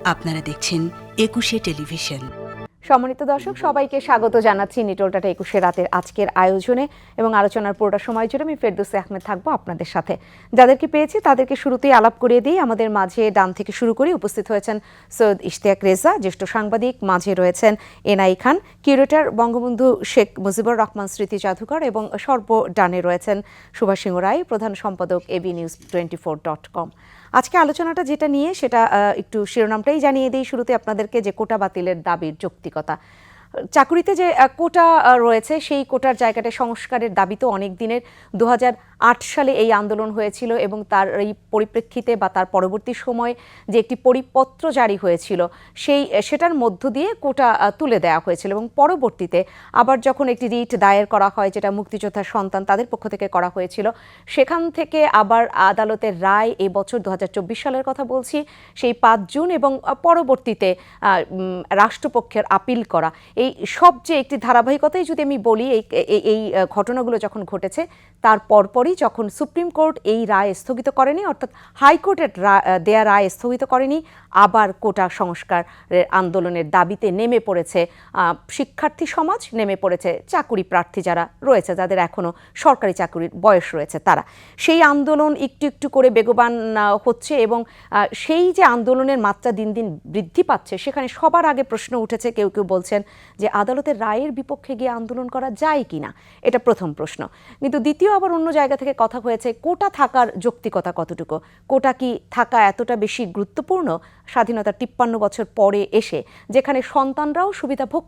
আপনারা দেখছেন একুশে টেলিভিশন। সম্মানিত দর্শক, সবাইকে স্বাগত জানাচ্ছি নিটোলটাটা 21 রাতের আজকের আয়োজনে এবং আলোচনার পুরোটা সময় জুড়ে আমি ফেরদৌসী আহমেদ থাকবো আপনাদের সাথে। যাদেরকে পেয়েছি তাদেরকে শুরুতেই আলাপ করিয়ে দিই। আমাদের মাঝে ডান থেকে শুরু করে উপস্থিত হয়েছেন সৈয়দ ইশতিয়াক রেজা, জ্যেষ্ঠ সাংবাদিক। মাঝে রয়েছেন এনআই খান, কিউরেটর বঙ্গবন্ধু শেখ মুজিবুর রহমান স্মৃতি জাদুঘর, এবং সর্বডানে রয়েছেন সুভাষ সিংহ রায়, প্রধান সম্পাদক abnews24.com। আজকে আলোচনাটা যেটা নিয়ে সেটা একটু শিরোনামটাই জানিয়ে দিই শুরুতে আপনাদেরকে, যে কোটা বাতিলের দাবির যৌক্তিকতা। চাকুরিতে যে কোটা রয়েছে সেই কোটার জায়গাটা সংস্কারের দাবি তো অনেক দিনের। 2008 সালে এই আন্দোলন হয়েছিল এবং তার এই পরিপ্রেক্ষিতে বা তার পরবর্তী সময় যে একটি পরিপত্র জারি হয়েছিল সেটার মধ্য দিয়ে কোটা তুলে দেওয়া হয়েছিল এবং পরবর্তীতে আবার যখন একটি রিট দায়ের করা হয়, যেটা মুক্তিযোদ্ধার সন্তান তাদের পক্ষ থেকে করা হয়েছিল, সেখান থেকে আবার আদালতের রায় এবছর 2024 সালের কথা বলছি, সেই 5 জুন, এবং পরবর্তীতে রাষ্ট্রপক্ষের আপিল করা, এই সব যে একটি ধারাবাহিকতাই যদি আমি বলি, এই ঘটনাগুলো যখন ঘটেছে তার পরপরই যখন সুপ্রিম কোর্ট এই রায় স্থগিত করেনি, অর্থাৎ হাইকোর্টের দেয়া রায় স্থগিত করেনি, আবার কোটা সংস্কারের আন্দোলনের দাবিতে নেমে পড়েছে শিক্ষার্থী সমাজ, নেমে পড়েছে চাকুরি প্রার্থী যারা রয়েছে, যাদের এখনও সরকারি চাকুরির বয়স রয়েছে তারা। সেই আন্দোলন একটু একটু করে বেগবান হচ্ছে এবং সেই যে আন্দোলনের মাত্রা দিন দিন বৃদ্ধি পাচ্ছে, সেখানে সবার আগে প্রশ্ন উঠেছে, কেউ কেউ বলছেন যে আদালতের রায়ের বিপক্ষে গিয়ে আন্দোলন করা যায় কিনা, এটা প্রথম প্রশ্ন। কিন্তু দ্বিতীয় আবার অন্য জায়গা থেকে কথা হয়েছে কোটা থাকার যৌক্তিকতা কতটুকু, কোটা কি থাকা এতটা বেশি গুরুত্বপূর্ণ স্বাধীনতার 53 বছর পরে এসে, যেখানে সন্তানরাও সুবিধা ভোগ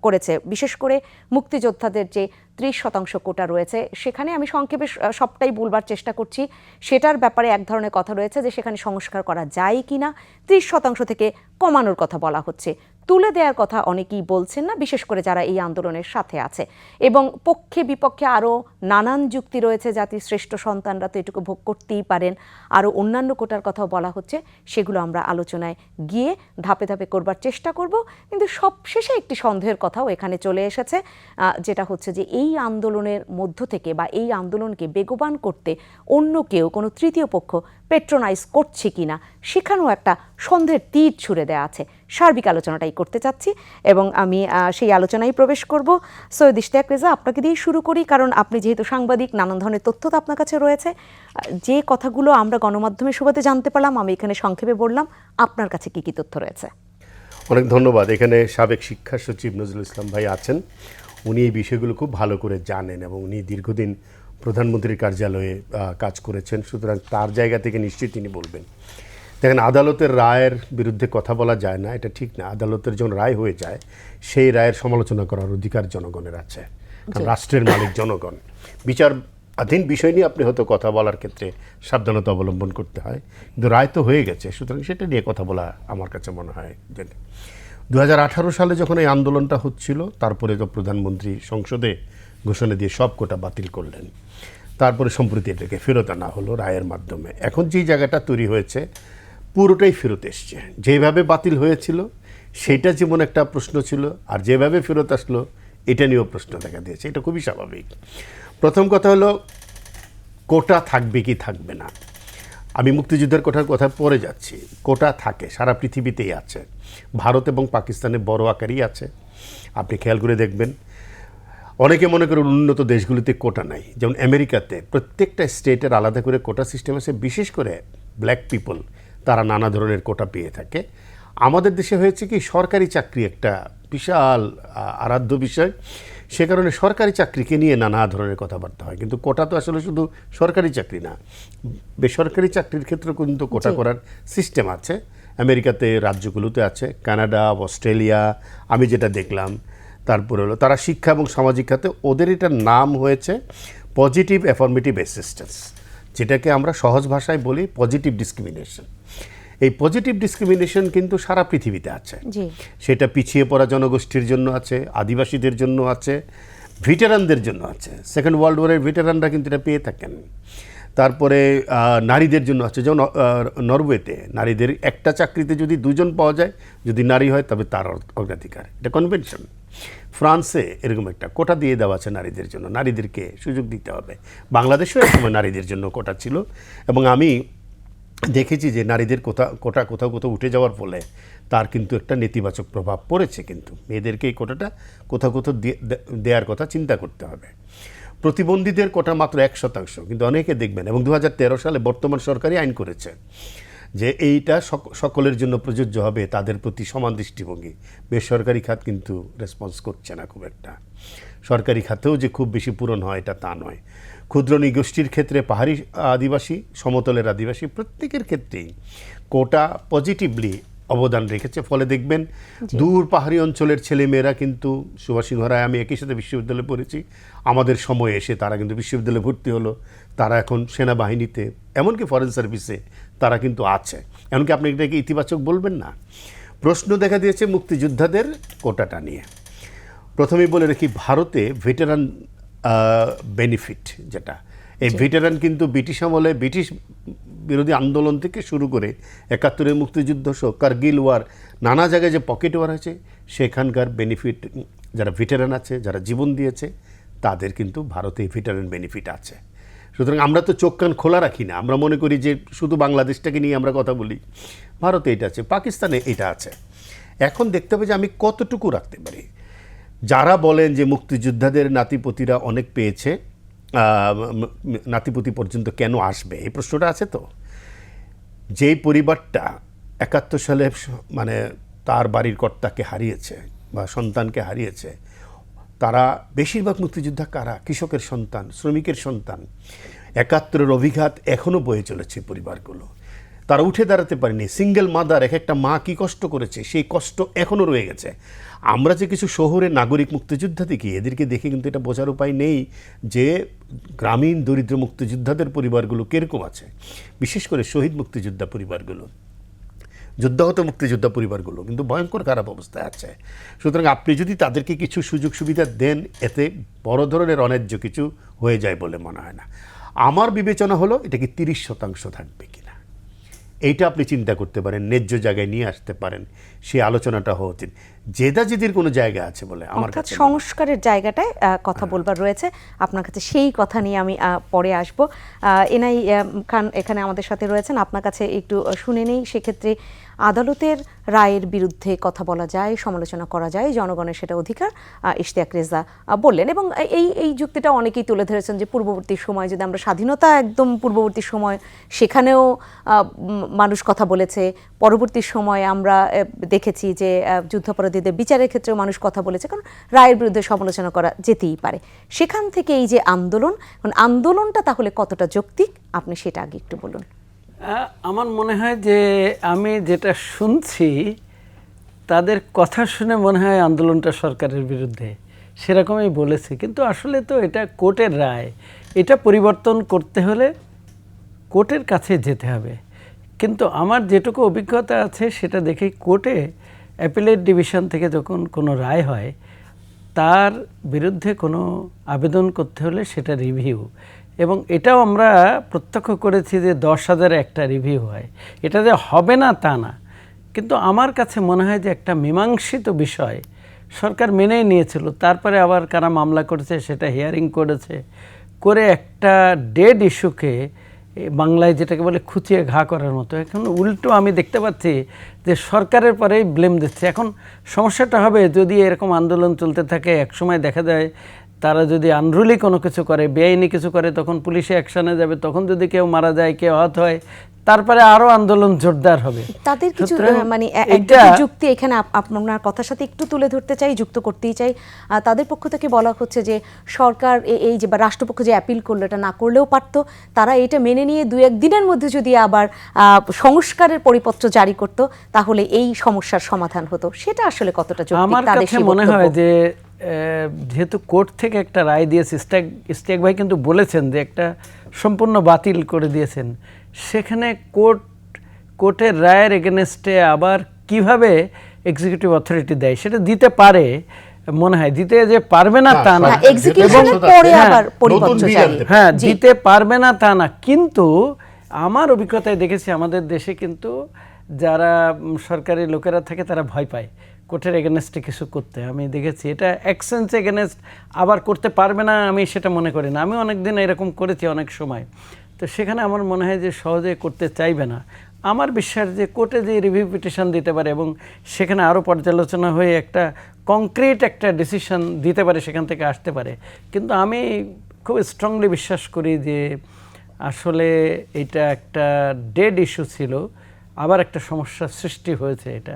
করেছে, বিশেষ করে মুক্তিযোদ্ধাদের যে 30% কোটা রয়েছে, সেখানে আমি সংক্ষেপে সবটাই বলবার চেষ্টা করছি। সেটার ব্যাপারে এক ধরনের কথা রয়েছে যে সেখানে সংস্কার করা যায় কিনা, 30% থেকে কমানোর কথা বলা হচ্ছে, তুলে দেওয়ার কথা অনেকেই বলছেন না, বিশেষ করে যারা এই আন্দোলনের সাথে আছে। এবং পক্ষে বিপক্ষে আরও নানান যুক্তি রয়েছে, জাতির শ্রেষ্ঠ সন্তানরা তো এটুকু ভোগ করতেই পারেন, আরও অন্যান্য কোটার কথাও বলা হচ্ছে, সেগুলো আমরা আলোচনায় গিয়ে ধাপে ধাপে করবার চেষ্টা করব। কিন্তু সবশেষে একটি সন্দেহের কথাও এখানে চলে এসেছে, যেটা হচ্ছে যে এই আন্দোলনের মধ্য থেকে বা এই আন্দোলনকে বেগবান করতে অন্য কেউ, কোনো তৃতীয় পক্ষ পেট্রোনাইজ করছে কিনা, সেখানেও একটা সন্দেহের তীর ছুড়ে দেওয়া আছে। সার্বিক আলোচনাটাই করতে চাচ্ছি এবং আমি সেই আলোচনায় প্রবেশ করব। সৈয়দ ইশতিয়াক রেজা, আপনাকে দিয়ে শুরু করি, কারণ আপনি যেহেতু সাংবাদিক, নানান ধরনের তথ্য তো আপনার কাছে রয়েছে। যে কথাগুলো আমরা গণমাধ্যমের সুবাদে জানতে পারলাম, আমি এখানে সংক্ষেপে বললাম, আপনার কাছে কি কি তথ্য রয়েছে? অনেক ধন্যবাদ। এখানে সাবেক শিক্ষা সচিব নজরুল ইসলাম ভাই আছেন, উনি এই বিষয়গুলো খুব ভালো করে জানেন এবং উনি দীর্ঘদিন প্রধানমন্ত্রীর কার্যালয়ে কাজ করেছেন, সুতরাং তার জায়গা থেকে নিশ্চয়ই তিনি বলবেন। দেখেন, আদালতের রায়ের বিরুদ্ধে কথা বলা যায় না, এটা ঠিক না। আদালতের যখন রায় হয়ে যায়, সেই রায়ের সমালোচনা করার অধিকার জনগণের আছে, কারণ রাষ্ট্রের মালিক জনগণ। বিচারাধীন বিষয় নিয়ে আপনি হয়তো কথা বলার ক্ষেত্রে সাবধানতা অবলম্বন করতে হয়, কিন্তু রায় তো হয়ে গেছে, সুতরাং সেটা নিয়ে কথা বলা আমার কাছে মনে হয় যে 2018 সালে যখন এই আন্দোলনটা হচ্ছিল, তারপরে তো প্রধানমন্ত্রী সংসদে ঘোষণা দিয়ে সব কোটা বাতিল করলেন। তারপরে সম্প্রতি এটাকে ফেরত আনা হলো রায়ের মাধ্যমে। এখন যে জায়গাটা তৈরি হয়েছে, পুরোটাই ফেরত এসছে। যেভাবে বাতিল হয়েছিল সেটা যেমন একটা প্রশ্ন ছিল, আর যেভাবে ফেরত আসলো এটা নিয়েও প্রশ্ন দেখা দিয়েছে। এটা খুবই স্বাভাবিক। প্রথম কথা হলো, কোটা থাকবে কি থাকবে না। আমি মুক্তিযুদ্ধের কোটার কথা পরে যাচ্ছি। কোটা থাকে, সারা পৃথিবীতেই আছে, ভারত এবং পাকিস্তানে বড় আকারই আছে। আপনি খেয়াল করে দেখবেন, অনেকে মনে করেন উন্নত দেশগুলিতে কোটা নাই, যেমন আমেরিকাতে প্রত্যেকটা স্টেটের আলাদা করে কোটা সিস্টেম আছে, বিশেষ করে ব্ল্যাক পিপল তারা নানা ধরনের কোটা পেয়ে থাকে। আমাদের দেশে হয়েছে কি, সরকারি চাকরি একটা বিশাল আরাধ্য বিষয়, সে কারণে সরকারি চাকরিকে নিয়ে নানা ধরনের কথাবার্তা হয়। কিন্তু কোটা তো আসলে শুধু সরকারি চাকরি না, বেসরকারি চাকরির ক্ষেত্রে কিন্তু কোটা করার সিস্টেম আছে। আমেরিকাতে রাজ্যগুলোতে আছে, কানাডা, অস্ট্রেলিয়া আমি যেটা দেখলাম। তারপরে হলো তারা শিক্ষা এবং সামাজিক খাতে, ওদের এটার নাম হয়েছে পজিটিভ অ্যাফার্মেটিভ অ্যাসিস্ট্যান্স, যেটাকে আমরা সহজ ভাষায় বলি পজিটিভ ডিসক্রিমিনেশন। এই পজিটিভ ডিসক্রিমিনেশন কিন্তু সারা পৃথিবীতে আছে। সেটা পিছিয়ে পড়া জনগোষ্ঠীর জন্য আছে, আদিবাসীদের জন্য আছে, ভেটেরানদের জন্য আছে। সেকেন্ড ওয়ার্ল্ড ওয়ারের ভেটেরানরা কিন্তু এটা পেয়ে থাকেন। তারপরে নারীদের জন্য আছে, যেমন নরওয়েতে নারীদের একটা চাকরিতে যদি 2 জন পাওয়া যায়, যদি নারী হয় তবে তার অগ্রাধিকার, এটা কনভেনশন। ফ্রান্সে এরকম একটা কোটা দিয়ে দেওয়া আছে নারীদের জন্য, নারীদেরকে সুযোগ দিতে হবে। বাংলাদেশেও এক সময় নারীদের জন্য কোটা ছিল। এবং আমি দেখেছি যে নারীদের কোটা কোথাও কোথাও উঠে যাওয়ার ফলে তার কিন্তু একটা নেতিবাচক প্রভাব পড়েছে, কিন্তু মেয়েদেরকে এই কোটাটা কোথাও কোথাও দেওয়ার কথা চিন্তা করতে হবে। প্রতিবন্ধীদের কোটা মাত্র 1%, কিন্তু অনেকে দেখবেন, এবং 2013 সালে বর্তমান সরকারই আইন করেছে যে এইটা সকলের জন্য প্রযোজ্য হবে, তাদের প্রতি সমান দৃষ্টিভঙ্গি। বেসরকারি খাত কিন্তু রেসপন্স করছে না খুব একটা। সরকারি খাতেও যে খুব বেশি পূরণ হয় এটা তা নয়। ক্ষুদ্র নৃগোষ্ঠীর ক্ষেত্রে পাহাড়ি আদিবাসী, সমতলের আদিবাসী প্রত্যেকের ক্ষেত্রেই কোটা পজিটিভলি অবদান রেখেছে। ফলে দেখবেন দূর পাহাড়ি অঞ্চলের ছেলেমেয়েরা কিন্তু, সুভাষ সিংহ রায় আমি একই সাথে বিশ্ববিদ্যালয়ে পড়েছি, আমাদের সময়ে এসে তারা কিন্তু বিশ্ববিদ্যালয়ে ভর্তি হলো, তারা এখন সেনাবাহিনীতে, এমনকি ফরেন সার্ভিসে তারা কিন্তু আছে। এমনকি আপনি এটাকে ইতিবাচক বলবেন না। প্রশ্ন দেখা দিয়েছে মুক্তিযোদ্ধাদের কোটাটা নিয়ে। প্রথমেই বলে রাখি, ভারতে ভেটেরান বেনিফিট যেটা, এই ভেটেরান কিন্তু ব্রিটিশ আমলে ব্রিটিশ বিরোধী আন্দোলন থেকে শুরু করে 71-এর মুক্তিযুদ্ধ সহ কার্গিল ওয়ার, নানা জায়গায় যে পকেট ওয়ার হয়েছে, সেখানকার বেনিফিট যারা ভেটেরান আছে, যারা জীবন দিয়েছে, তাদের কিন্তু ভারতে ভেটেরান বেনিফিট আছে। সুতরাং আমরা তো চোখ কান খোলা রাখি না, আমরা মনে করি যে শুধু বাংলাদেশটাকে নিয়ে আমরা কথা বলি। ভারতে এটা আছে, পাকিস্তানে এটা আছে। এখন দেখতে হবে যে আমি কতটুকু রাখতে পারি। যারা বলেন যে মুক্তিযোদ্ধাদের নাতিপতিরা অনেক পেয়েছে, নাতিপতি পর্যন্ত কেন আসবে, এই প্রশ্নটা আছে। তো যেই পরিবারটা 71 সালে মানে তার বাড়ির কর্তাকে হারিয়েছে বা সন্তানকে হারিয়েছে, তারা বেশিরভাগ মুক্তিযোদ্ধা কারা? কৃষকের সন্তান, শ্রমিকের সন্তান। 71-এর অভিঘাত এখনও বয়ে চলেছে পরিবারগুলো, তারা উঠে দাঁড়াতে পারেনি। সিঙ্গেল মাদার, এক একটা মা কি কষ্ট করেছে, সেই কষ্ট এখনও রয়ে গেছে। আমরা যে কিছু শহরের নাগরিক মুক্তিযোদ্ধা দেখি, এদেরকে দেখে কিন্তু এটা বোঝার উপায় নেই যে গ্রামীণ দরিদ্র মুক্তিযোদ্ধাদের পরিবারগুলো কীরকম আছে, বিশেষ করে শহীদ মুক্তিযোদ্ধা পরিবারগুলো, যুদ্ধাহত মুক্তিযোদ্ধা পরিবারগুলো কিন্তু ভয়ঙ্কর খারাপ অবস্থায় আছে। সুতরাং আপনি যদি তাদেরকে কিছু সুযোগ সুবিধা দেন, এতে বড় ধরনের অন্যায্য কিছু হয়ে যায় বলে মনে হয় না। আমার বিবেচনা হলো এটা কি 30% থাকবে কিনা, এইটা আপনি চিন্তা করতে পারেন, ন্যায্য জায়গায় নিয়ে আসতে পারেন, সেই আলোচনাটা হওয়া উচিত। জেদাজেদির কোনো জায়গা আছে বলে আমার কাছে সংস্কারের জায়গাটায় কথা বলবার রয়েছে আপনার কাছে, সেই কথা নিয়ে আমি পরে আসব। এনআই খান এখানে আমাদের সাথে রয়েছেন, আপনার কাছে একটু শুনে নেই। সেক্ষেত্রে আদালতের রায়ের বিরুদ্ধে কথা বলা যায়, সমালোচনা করা যায়, জনগণের সেটা অধিকার, ইশতিয়াক রেজা বললেন। এবং এই যুক্তিটা অনেকেই তুলে ধরেছেন যে পূর্ববর্তী সময়, যদি আমরা স্বাধীনতা একদম পূর্ববর্তী সময়, সেখানেও মানুষ কথা বলেছে। পরবর্তী সময়ে আমরা দেখেছি যে যুদ্ধাপরাধীদের বিচারের ক্ষেত্রেও মানুষ কথা বলেছে, কারণ রায়ের বিরুদ্ধে সমালোচনা করা যেতেই পারে। সেখান থেকে এই যে আন্দোলনটা তাহলে কতটা যৌক্তিক, আপনি সেটা আগে একটু বলুন। আমার মনে হয় যে আমি যেটা শুনছি, তাদের কথা শুনে মনে হয় আন্দোলনটা সরকারের বিরুদ্ধে, সেরকমই বলেছে। কিন্তু আসলে তো এটা কোর্টের রায়, এটা পরিবর্তন করতে হলে কোর্টের কাছে যেতে হবে। কিন্তু আমার যেটুকু অভিজ্ঞতা আছে সেটা দেখে, কোর্টে অ্যাপিলেট ডিভিশন থেকে যখন কোনো রায় হয়, তার বিরুদ্ধে কোনো আবেদন করতে হলে সেটা রিভিউ, এবং এটাও আমরা প্রত্যক্ষ করেছি যে 10,000 একটা রিভিউ হয়। এটা যে হবে না তা না, কিন্তু আমার কাছে মনে হয় যে একটা মীমাংসিত বিষয় সরকার মেনেই নিয়েছিল। তারপরে আবার কারা মামলা করেছে, সেটা হিয়ারিং করেছে, করে একটা ডেড ইস্যুকে বাংলায় যেটাকে বলে খুঁচিয়ে ঘা করার মতো। এখন উল্টো আমি দেখতে পাচ্ছি যে সরকারের পরেই ব্লেম দিচ্ছে। এখন সমস্যাটা হবে যদি এরকম আন্দোলন চলতে থাকে, একসময় দেখা যায় তারা যদি আনরুলি কোনো কিছু করে, বেআইনি কিছু করে, তখন পুলিশে অ্যাকশনে যাবে, তখন যদি কেউ মারা যায়, কেউ আহত হয়, তারপরে আরো আন্দোলন জোরদার হবে। তাদের কিছু মানে যুক্তি এখানে আপনার কথার সাথে একটু তুলে ধরতে চাই, যুক্ত করতেই চাই। তাদের পক্ষ থেকে বলা হচ্ছে যে সরকার এই যে বা রাষ্ট্রপক্ষ যে অ্যাপিল করলো, এটা না করলেও পারতো, তারা এটা মেনে নিয়ে 2-1 দিনের মধ্যে যদি আবার সংস্কারের পরিপত্র জারি করত, তাহলে এই সমস্যার সমাধান হতো। সেটা আসলে কতটা যৌক্তিক? আমার কাছে মনে হয় যে যেহেতু কোর্ট থেকে একটা রায় দিয়েছে, ইশতিয়াক ভাই কিন্তু বলেছেন যে একটা সম্পূর্ণ বাতিল করে দিয়েছেন, সেখানে কোর্টের রায়ের এগেনস্টে আবার কিভাবে এক্সিকিউটিভ অথরিটি দেয়, সেটা দিতে পারে মনে হয়। দিতে যে পারবে না তা না, হ্যাঁ দিতে পারবে না তা না, কিন্তু আমার অভিজ্ঞতায় দেখেছি আমাদের দেশে কিন্তু যারা সরকারি লোকেরা থাকে তারা ভয় পায় কোর্টের এগেনস্টে কিছু করতে। আমি দেখেছি এটা এক্সচেঞ্জ এগেনস্ট আবার করতে পারবে না, আমি সেটা মনে করি না। আমি অনেক দিন এরকম করেছি অনেক সময়। তো সেখানে আমার মনে হয় যে সহজে করতে চাইবে না। আমার বিশ্বাস যে কোর্টে যে রিভিউ পিটিশন দিতে পারে এবং সেখানে আরও পর্যালোচনা হয়ে একটা কংক্রিট একটা ডিসিশন দিতে পারে, সেখান থেকে আসতে পারে। কিন্তু আমি খুব স্ট্রংলি বিশ্বাস করি যে আসলে এটা একটা ডেড ইস্যু ছিল, আবার একটা সমস্যার সৃষ্টি হয়েছে এটা।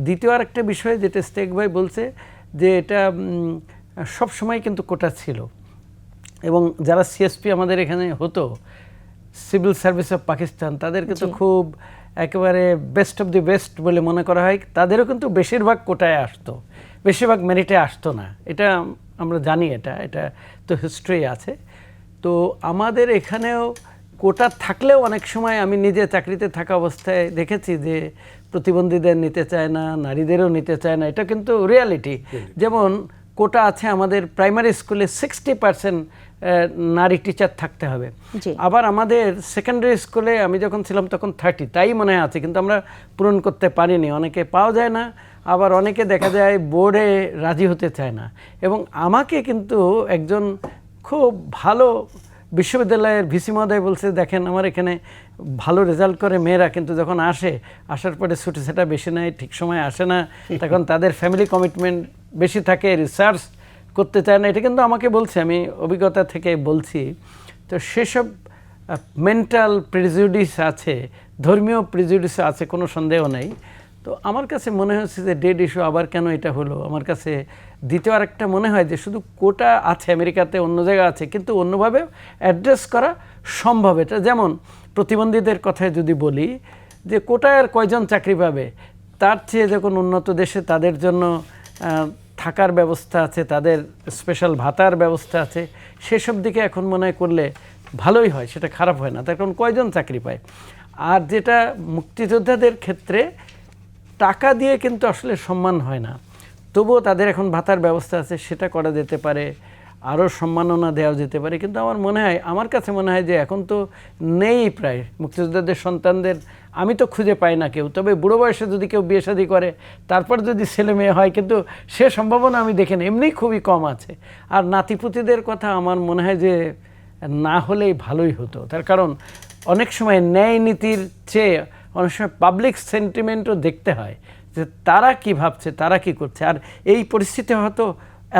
দ্বিতীয় আর একটা বিষয় যেটা স্টেক ভাই বলছে যে এটা সব সময় কিন্তু কোটা ছিল, এবং যারা সিএসপি আমাদের এখানে হতো, সিভিল সার্ভিস অফ পাকিস্তান, তাদেরকে তো খুব একেবারে বেস্ট অফ দি বেস্ট বলে মনে করা হয়। তাদেরও কিন্তু বেশিরভাগ কোটায় আসতো, বেশিরভাগ মেরিটে আসতো না, এটা আমরা জানি। এটা তো হিস্ট্রি আছে। তো আমাদের এখানেও কোটা থাকলেও অনেক সময় আমি নিজে চাকরিতে থাকা অবস্থায় দেখেছি যে প্রতিবন্ধীদের নিতে চায় না, নারীদেরও নিতে চায় না। এটা কিন্তু রিয়ালিটি। যেমন কোটা আছে আমাদের প্রাইমারি স্কুলে 60% নারী টিচার থাকতে হবে। আবার আমাদের সেকেন্ডারি স্কুলে আমি যখন ছিলাম তখন 30, তাই মনে হয় আছে, কিন্তু আমরা পূরণ করতে পারিনি। অনেকে পাওয়া যায় না, আবার অনেকে দেখা যায় বোর্ডে রাজি হতে চায় না। এবং আমাকে কিন্তু একজন খুব ভালো বিশ্ববিদ্যালয়ের ভিসি মহোদয় বলছে, দেখেন আমার এখানে ভালো রেজাল্ট করে মেয়েরা, কিন্তু যখন আসার পরে ছুটি সেটা বেশি নেয়, ঠিক সময় আসে না, তখন তাদের ফ্যামিলি কমিটমেন্ট বেশি থাকে, রিসার্চ করতে চায় না। এটা কিন্তু আমাকে বলছে, আমি অভিজ্ঞতা থেকে বলছি। তো সেসব মেন্টাল প্রিজুডিস আছে, ধর্মীয় প্রিজুডিস আছে, কোনো সন্দেহ নেই। তো আমার কাছে মনে হচ্ছে যে ডেড ইস্যু আবার কেন এটা হলো। আমার কাছে দ্বিতীয় আরেকটা মনে হয় যে শুধু কোটা আছে আমেরিকাতে, অন্য জায়গা আছে, কিন্তু অন্যভাবে অ্যাড্রেস করা সম্ভব। এটা যেমন প্রতিবন্ধীদের কথায় যদি বলি যে কোটায় আর কয়জন চাকরি পাবে, তার চেয়ে যখন উন্নত দেশে তাদের জন্য থাকার ব্যবস্থা আছে, তাদের স্পেশাল ভাতার ব্যবস্থা আছে, সেসব দিকে এখন মনে হয় করলে ভালোই হয়, সেটা খারাপ হয় না। তার কারণ কয়জন চাকরি পায়। আর যেটা মুক্তিযোদ্ধাদের ক্ষেত্রে টাকা দিয়ে কিন্তু আসলে সম্মান হয় না, তবুও তাদের এখন ভাতার ব্যবস্থা আছে, সেটা করা যেতে পারে, আরও সম্মাননা দেওয়া যেতে পারে। কিন্তু আমার কাছে মনে হয় যে এখন তো নেই প্রায় মুক্তিযোদ্ধাদের সন্তানদের, আমি তো খুঁজে পাই না কেউ। তবে বুড়ো বয়সে যদি কেউ বিয়ে শাদী করে, তারপর যদি ছেলে মেয়ে হয়, কিন্তু সে সম্ভাবনা আমি দেখি না, এমনিই খুবই কম আছে। আর নাতিপুতিদের কথা আমার মনে হয় যে না হলেই ভালোই হতো। তার কারণ অনেক সময় ন্যায় নীতির চেয়ে অনেক সময় পাবলিক সেন্টিমেন্টও দেখতে হয়, যে তারা কি ভাবছে, তারা কি করছে। আর এই পরিস্থিতি হয়তো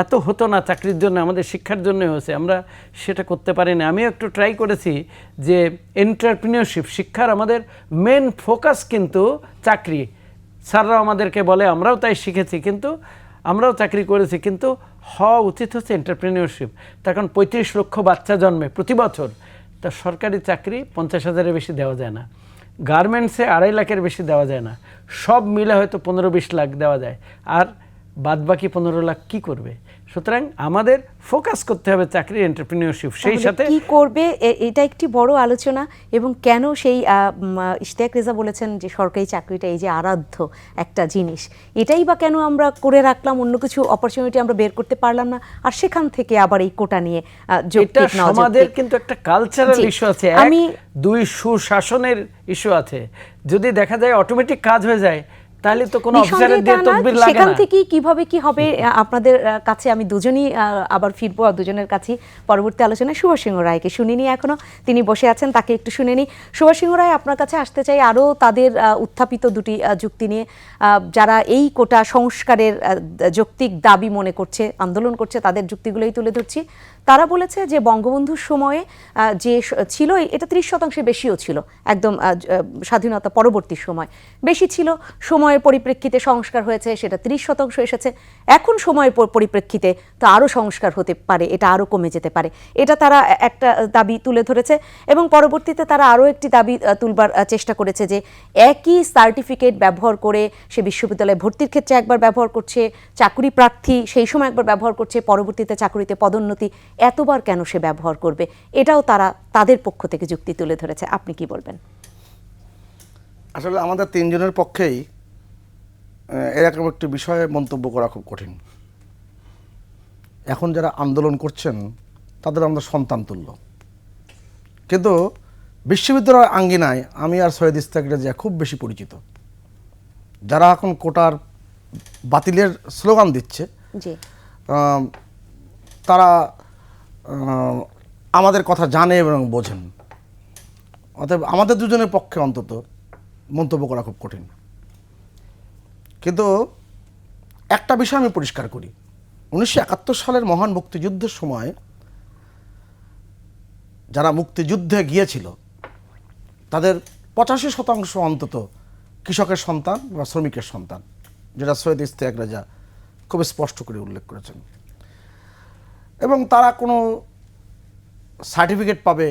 এত হতো না চাকরির জন্য, আমাদের শিক্ষার জন্য হয়েছে, আমরা সেটা করতে পারি না। আমিও একটু ট্রাই করেছি যে এন্টারপ্রিনিয়রশিপ শিক্ষার আমাদের মেন ফোকাস কিন্তু চাকরি। স্যাররাও আমাদেরকে বলে, আমরাও তাই শিখেছি, কিন্তু আমরাও চাকরি করেছি, কিন্তু হওয়া উচিত হচ্ছে এন্টারপ্রিনিয়রশিপ। তখন 35 লক্ষ বাচ্চা জন্মে প্রতি বছর, তা সরকারি চাকরি 50,000-এর বেশি দেওয়া যায় না, গার্মেন্টসে 2.5 লাখের বেশি দেওয়া যায় না, সব মিলে হয়তো 15-20 লাখ দেওয়া যায়, আর বাদবাকি 15 লাখ কি করবে? সুতরাং আমাদের ফোকাস করতে হবে চাকরি, এন্টারপ্রিনিয়রশিপ। সেই সাথে কি করবে এটা একটি বড় আলোচনা। এবং কেন সেই ইশতিয়াক রেজা বলেছেন যে সরকারি চাকরিটা এই যে আরাধ্য একটা জিনিস, এটাই বা কেন আমরা করে রাখলাম, অন্য কিছু অপরচুনিটি আমরা বের করতে পারলাম না, আর সেখান থেকে আবার এই কোটা নিয়ে যৌক্তিক না, আমাদের কিন্তু একটা কালচারাল ইস্যু আছে, দুই সুশাসনের ইস্যু আছে। যদি দেখা যায় অটোমেটিক কাজ হয়ে যায়, তাহলে তো কোনো অফিসারের দিয়ে তদবির লাগে না। সেখান থেকে কিভাবে কি হবে, আপনাদের কাছে আমি দুজনই আবার ফিরবো, দুজনের কাছে পরবর্তী আলোচনায়। সুভাষ সিংহ রায়কে শুনিনি এখনো, তিনি বসে আছেন, তাকে একটু শুনে নিই। সুভাষ সিংহ রায়, আপনার কাছে আসতে চাই আরও তাদের উত্থাপিত দুটি যুক্তি নিয়ে। যারা এই কোটা সংস্কারের যৌক্তিক দাবি মনে করছে, আন্দোলন করছে, তাদের যুক্তিগুলোই তুলে ধরছি। তারা বলেছে যে বঙ্গবন্ধুর সময়ে যে ছিল, এটা 30% বেশিও ছিল, একদম স্বাধীনতা পরবর্তী সময় বেশি ছিল, সময়ের পরিপ্রেক্ষিতে সংস্কার হয়েছে, সেটা 30% এসেছে। এখন সময়ের পরিপ্রেক্ষিতে তো আরও সংস্কার হতে পারে, এটা আরও কমে যেতে পারে, এটা তারা একটা দাবি তুলে ধরেছে। এবং পরবর্তীতে তারা আরও একটি দাবি তুলবার চেষ্টা করেছে যে একই সার্টিফিকেট ব্যবহার করে সে বিশ্ববিদ্যালয়ে ভর্তির ক্ষেত্রে একবার ব্যবহার করছে, চাকরি প্রার্থী সেই সময় একবার ব্যবহার করছে, পরবর্তীতে চাকরিতে পদোন্নতি এতবার কেন সে ব্যবহার করবে, এটাও তারা তাদের পক্ষ থেকে যুক্তি তুলে ধরেছে। আপনি কি বলবেন? আসলে আমাদের তিনজনের পক্ষেই এরকম একটি বিষয়ে মন্তব্য করা খুব কঠিন। এখন যারা আন্দোলন করছেন তাদের আমরা সন্তান তুল্য, কিন্তু বিশ্ববিদ্যালয়ের আঙ্গিনায় আমি আর সৈয়দ ইশতিয়াক রেজা খুব বেশি পরিচিত। যারা এখন কোটার বাতিলের স্লোগান দিচ্ছে, তারা আমাদের কথা জানে এবং বোঝেন। অতএব আমাদের দুজনের পক্ষে অন্তত মন্তব্য করা খুব কঠিন। কিন্তু একটা বিষয় আমি পরিষ্কার করি, 1971 সালের মহান মুক্তিযুদ্ধের সময় যারা মুক্তিযুদ্ধে গিয়েছিল তাদের 85% অন্তত কৃষকের সন্তান বা শ্রমিকের সন্তান, যেটা সৈয়দ ইশতিয়াক রেজা খুব স্পষ্ট করে উল্লেখ করেছেন। এবং তারা কোনো সার্টিফিকেট পাবে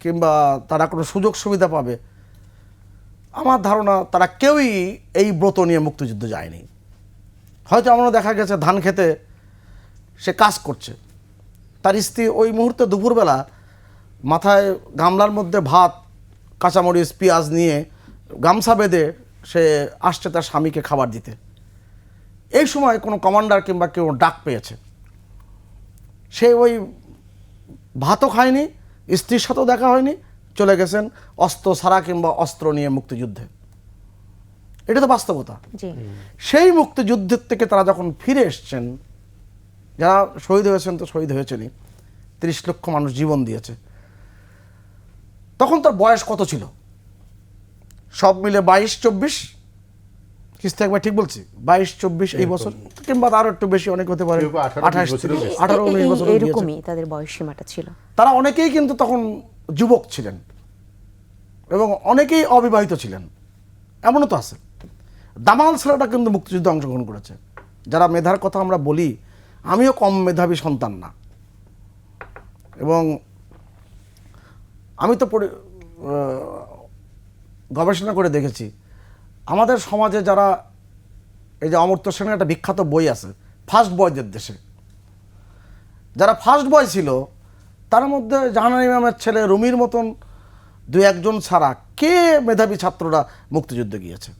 কিংবা তারা কোনো সুযোগ সুবিধা পাবে, আমার ধারণা তারা কেউই এই ব্রত নিয়ে মুক্তিযুদ্ধ যায়নি। হয়তো এমনও দেখা গেছে ধান খেতে সে কাজ করছে, তার স্ত্রী ওই মুহূর্তে দুপুরবেলা মাথায় গামলার মধ্যে ভাত, কাঁচামরিচ, পেঁয়াজ নিয়ে গামছা বেঁধে সে আসছে তার স্বামীকে খাবার দিতে। এই সময় কোনো কমান্ডার কিংবা কেউ ডাক পেয়েছে, সে ওই ভাতও খায়নি, স্ত্রীর সাথেও দেখা হয়নি, চলে গেছেন অস্ত্র ছাড়া কিংবা অস্ত্র নিয়ে মুক্তিযুদ্ধে। এটা তো বাস্তবতা। জি। সেই মুক্তিযুদ্ধের থেকে তারা যখন ফিরে এসছেন, যারা শহীদ হয়েছেন তো শহীদ হয়েছেনই, 30 লক্ষ মানুষ জীবন দিয়েছে, তখন তার বয়স কত ছিল? সব মিলে 22-24, কিস্তি একবার ঠিক বলছি, 22-24 এই বছর, কিংবা আরো একটু বেশি অনেক হতে পারে, কেউ 18-19 বছর। এরকমই তাদের বয়স সীমাটা ছিল। তারা অনেকেই কিন্তু তখন যুবক ছিলেন এবং অনেকেই অবিবাহিত ছিলেন, এমনও তো আছে। দামাল ছেলেটা কিন্তু মুক্তিযুদ্ধে অংশগ্রহণ করেছে। যারা মেধার কথা আমরা বলি, আমিও কম মেধাবী সন্তান না, এবং আমি তো গবেষণা করে দেখেছি আমাদের সমাজে যারা, এই যে অমর্ত্য সেনের একটা বিখ্যাত বই আছে ফার্স্ট বয়দের দেশে, যারা ফার্স্ট বয় ছিল তার মধ্যে জাহানারা ইমামের ছেলে রুমির মতন 2-1 জন ছাড়া কে মেধাবী ছাত্ররা মুক্তিযুদ্ধে গিয়েছে?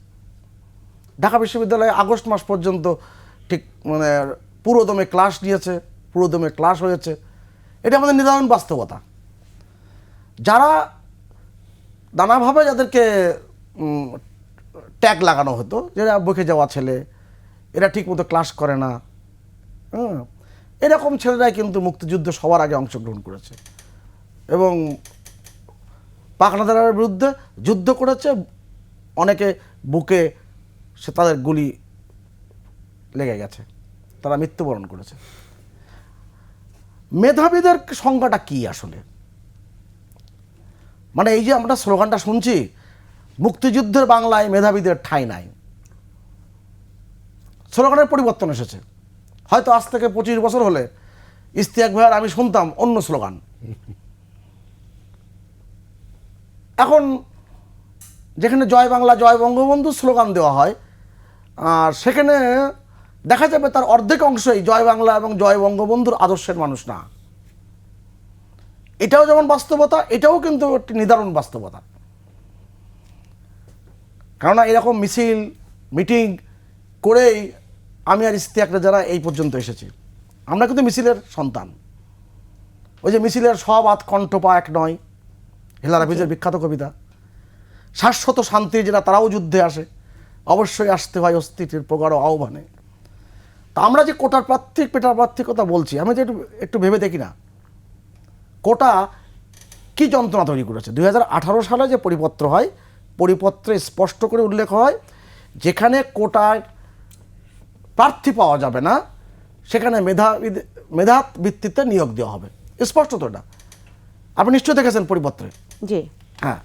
ঢাকা বিশ্ববিদ্যালয়ে আগস্ট মাস পর্যন্ত ঠিক মানে পুরোদমে ক্লাস নিয়েছে, পুরোদমে ক্লাস হয়েছে। এটা আমাদের নিদারুণ বাস্তবতা। যারা নানাভাবে যাদেরকে ট্যাগ লাগানো হতো, যারা বকে যাওয়া ছেলে, এরা ঠিকমতো ক্লাস করে না, এরকম ছেলেরাই কিন্তু মুক্তিযুদ্ধে সবার আগে অংশগ্রহণ করেছে এবং পাকনাদারের বিরুদ্ধে যুদ্ধ করেছে। অনেকে বুকে সে তাদের গুলি লেগে গেছে, তারা মৃত্যুবরণ করেছে। মেধাবীদের সংখ্যাটা কি আসলে? মানে এই যে আমরা স্লোগানটা শুনছি, মুক্তিযুদ্ধের বাংলায় মেধাবীদের ঠাঁই নাই, স্লোগানের পরিবর্তন এসেছে। হয়তো আজ থেকে 25 বছর হলে ইশতিয়াক ভাইয়ের আমি শুনতাম অন্য স্লোগান। এখন যেখানে জয় বাংলা জয় বঙ্গবন্ধু স্লোগান দেওয়া হয়, আর সেখানে দেখা যাবে তার অর্ধেক অংশই জয় বাংলা এবং জয় বঙ্গবন্ধুর আদর্শের মানুষ না। এটাও যেমন বাস্তবতা, এটাও কিন্তু একটি নিদারুণ বাস্তবতা। কেননা এরকম মিছিল মিটিং করেই আমি আর ইশতিয়াক যারা এই পর্যন্ত এসেছি, আমরা কিন্তু মিছিলের সন্তান। ওই যে মিছিলের সব আধ কণ্ঠ পা এক নয়, হেলাল হাফিজের বিখ্যাত কবিতা। শাশ্বত শান্তি যেটা, তারাও যুদ্ধে আসে, অবশ্যই আসতে হয় অস্তিত্বের প্রগাঢ় আহ্বানে। তা আমরা যে কোটার প্রার্থী পেটার প্রার্থীর কথা বলছি, আমি যে একটু ভেবে দেখি না কোটা কি যন্ত্রণা তৈরি করেছে। 2018 সালে যে পরিপত্র হয়, পরিপত্রে স্পষ্ট করে উল্লেখ হয় যেখানে কোটার প্রার্থী পাওয়া যাবে না সেখানে মেধা ভিত্তিতে নিয়োগ দেওয়া হবে, স্পষ্ট তো এটা। আপনি নিশ্চয়ই দেখেছেন পরিপত্রে। জি হ্যাঁ,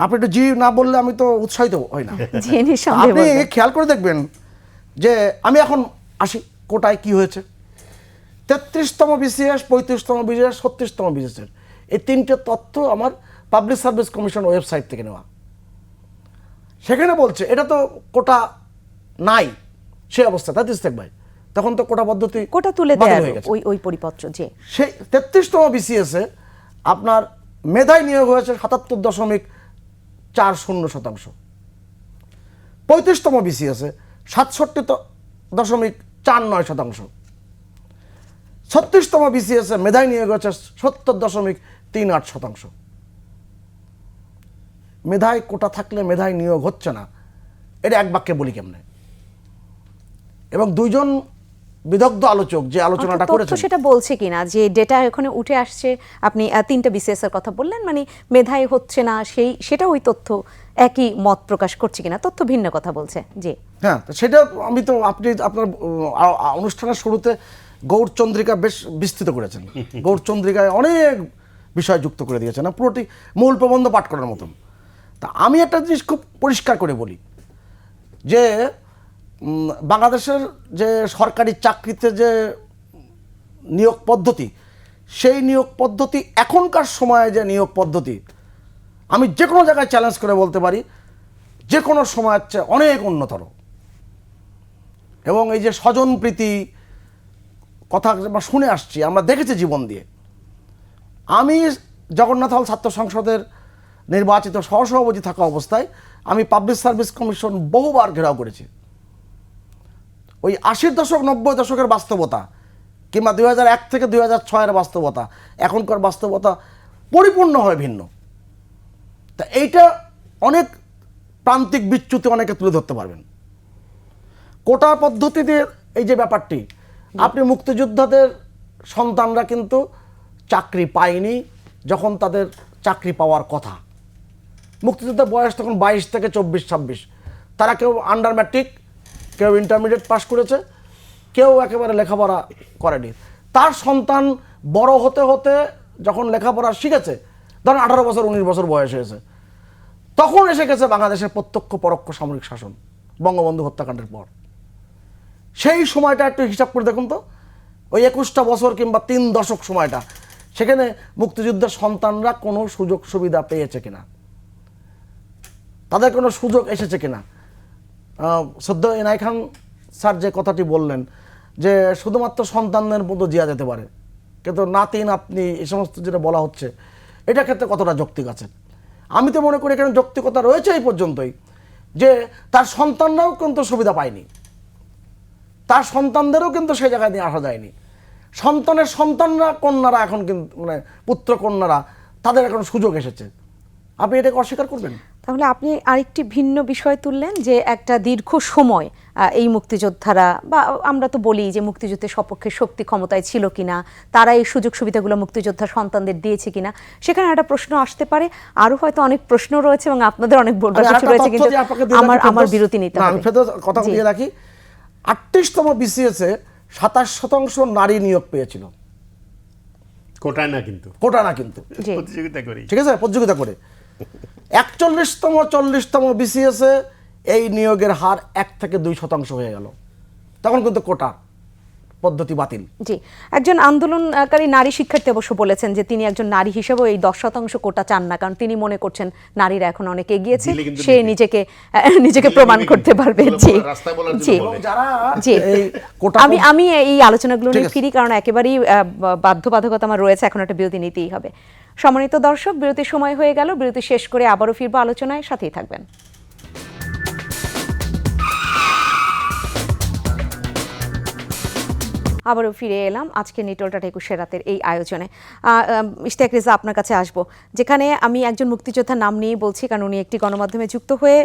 আপনি একটু জি না বললে আমি তো উৎসাহিত হই না। জি, নিঃসন্দেহে আপনি বলবেন। খেয়াল করে দেখবেন যে আমি এখন আসি কোটায় কি হয়েছে। 33তম বিসিএস, 35তম বিসিএস, 36তম বিসিএস, এই 3টে তথ্য আমার পাবলিক সার্ভিস কমিশন ওয়েবসাইট থেকে নেওয়া। সেখানে বলছে এটা তো কোটা নাই সেই অবস্থা, তাই ইশতিয়াক ভাই, তখন তো কোটা পদ্ধতি কোটা তুলে বাতিল দেয় হয়ে গেছে। ওই পরিপত্র। যে সেই 33তম বিসিএসে আপনার মেধায় নিয়োগ হয়েছে 77.40%। 35তম বিসিএসে 67.49%। 36তম বিসিএসে মেধায় নিয়োগ হয়েছে 70.38%। মেধায় কোটা থাকলে মেধায় নিয়োগ হচ্ছে না, এটা এক বাক্যে বলি কেমনে? এবং 2 জন বিদগ্ধ আলোচক যে আলোচনাটা তথ্য করেছেন, সেটা বলছে কিনা যে ডেটা এখানে উঠে আসছে, আপনি তিনটা বিসিএস এর কথা বললেন, মানে মেধাই হচ্ছে না, সেটা ওই তথ্য একই মত প্রকাশ করছে কিনা, তথ্য ভিন্ন কথা বলছে। জি হ্যাঁ, তো সেটা আমি তো আপনি আপনার অনুষ্ঠানের শুরুতে গৌরচন্দ্রিকা বেশ বিস্তৃত করেছেন। গৌরচন্দ্রিকায় অনেক বিষয় যুক্ত করে দিয়েছেন, না পুরোটি মূল প্রবন্ধ পাঠ করার মতন। তা আমি একটা জিনিস খুব পরিষ্কার করে বলি যে বাংলাদেশের যে সরকারি চাকরিতে যে নিয়োগ পদ্ধতি, সেই নিয়োগ পদ্ধতি এখনকার সময়ে যে নিয়োগ পদ্ধতি, আমি যে কোনো জায়গায় চ্যালেঞ্জ করে বলতে পারি যে কোনো সময়ের চেয়ে অনেক উন্নতর। এবং এই যে স্বজনপ্রীতি কথা আমরা শুনে আসছি, আমরা দেখেছি জীবন দিয়ে। আমি জগন্নাথ হল ছাত্র সংসদের নির্বাচিত সহসভাপতি থাকা অবস্থায় আমি পাবলিক সার্ভিস কমিশন বহুবার ঘেরাও করেছি। ওই 80 দশক 90 দশকের বাস্তবতা কিংবা 2001 থেকে 2006-এর বাস্তবতা, এখনকার বাস্তবতা পরিপূর্ণভাবে ভিন্ন। তা এইটা অনেক প্রান্তিক বিচ্যুতি অনেকে তুলে ধরতে পারবেন। কোটা পদ্ধতিতে এই যে ব্যাপারটি, আপনি মুক্তিযোদ্ধাদের সন্তানরা কিন্তু চাকরি পায়নি যখন তাদের চাকরি পাওয়ার কথা। মুক্তিযোদ্ধার বয়স তখন 22 থেকে 24-26, তারা কেউ আন্ডার ম্যাট্রিক, কেউ ইন্টারমিডিয়েট পাস করেছে, কেউ একেবারে লেখাপড়া করেনি। তার সন্তান বড় হতে হতে যখন লেখাপড়া শিখেছে, ধরেন 18 বছর 19 বছর বয়স হয়েছে, তখন এসে গেছে বাংলাদেশের প্রত্যক্ষ পরোক্ষ সামরিক শাসন বঙ্গবন্ধু হত্যাকাণ্ডের পর। সেই সময়টা একটু হিসাব করে দেখুন তো, ওই 21টা বছর কিংবা 3 দশক সময়টা, সেখানে মুক্তিযুদ্ধের সন্তানরা কোনো সুযোগ সুবিধা পেয়েছে কিনা, তাদের কোনো সুযোগ এসেছে কিনা। সদ্য এনআই খান স্যার যে কথাটি বললেন যে শুধুমাত্র সন্তানদের মতো জিয়া যেতে পারে, কিন্তু নাতি নাতনি এই সমস্ত যেটা বলা হচ্ছে, এটা ক্ষেত্রে কতটা যৌক্তিক আছে? আমি তো মনে করি এখানে যৌক্তিকতা রয়েছে এই পর্যন্তই যে তার সন্তানরাও কিন্তু সুবিধা পায়নি, তার সন্তানদেরও কিন্তু সেই জায়গায় নিয়ে আসা যায়নি। সন্তানের সন্তানরা, কন্যারা এখন কিন্তু মানে পুত্র কন্যারা, তাদের এখন সুযোগ এসেছে। আপনি এটাকে অস্বীকার করবেন? তাহলে আপনি আরেকটি ভিন্ন বিষয় তুললেন যে একটা দীর্ঘ সময় এই মুক্তিযোদ্ধারা, বা আমরা তো বলি যে মুক্তিযুদ্ধের সপক্ষে শক্তি ক্ষমতায় ছিল কিনা, তারা এই সুযোগ সুবিধাগুলো মুক্তিযোদ্ধা সন্তানদের দিয়েছে কিনা, সেখানে একটা প্রশ্ন আসতে পারে। আরো হয়তো অনেক প্রশ্ন রয়েছে এবং আপনাদের অনেক বড় কিছু রয়েছে, কিন্তু আমার বিরতি নিতে হবে। কথা দিয়ে রাখি, 38তম বিসিএসে 27% নারী নিয়োগ পেয়েছিল। কোটায় না কিন্তু, কোটা না কিন্তু, প্রতিযোগিতা করি, ঠিক আছে, প্রতিযোগিতা করে। 41তম 40তম বিসিএসে এই নিয়োগের হার 1 থেকে 2% হয়ে গেল। তখন কিন্তু কোটা পদ্ধতি বাতিল। জি, একজন আন্দোলনকারী নারী শিক্ষার্থী অবশ্য বলেছেন যে তিনি একজন নারী হিসেবে এই 10% কোটা চান না, কারণ তিনি মনে করছেন নারীরা এখন অনেক এগিয়েছে, সে নিজেকে প্রমাণ করতে পারবে। জি জি জি, আমি এই আলোচনাগুলো নিয়ে ফিরি, কারণ একেবারেই বাধ্যবাধকতা আমার রয়েছে, এখন একটা বিরতি নিতেই হবে। সম্মানিত দর্শক, বিরতির সময় হয়ে গেল, বিরতি শেষ করে আবারও ফিরবো আলোচনায়, সাথেই থাকবেন। আবারও ফিরে এলাম আজকে নিটোলটা 21 রাতের এই আয়োজনে। ইশতিয়াক রেজা, আপনার কাছে আসবো, যেখানে আমি একজন মুক্তিযোদ্ধার নাম নিয়ে বলছি, কারণ উনি একটি গণমাধ্যমে যুক্ত হয়ে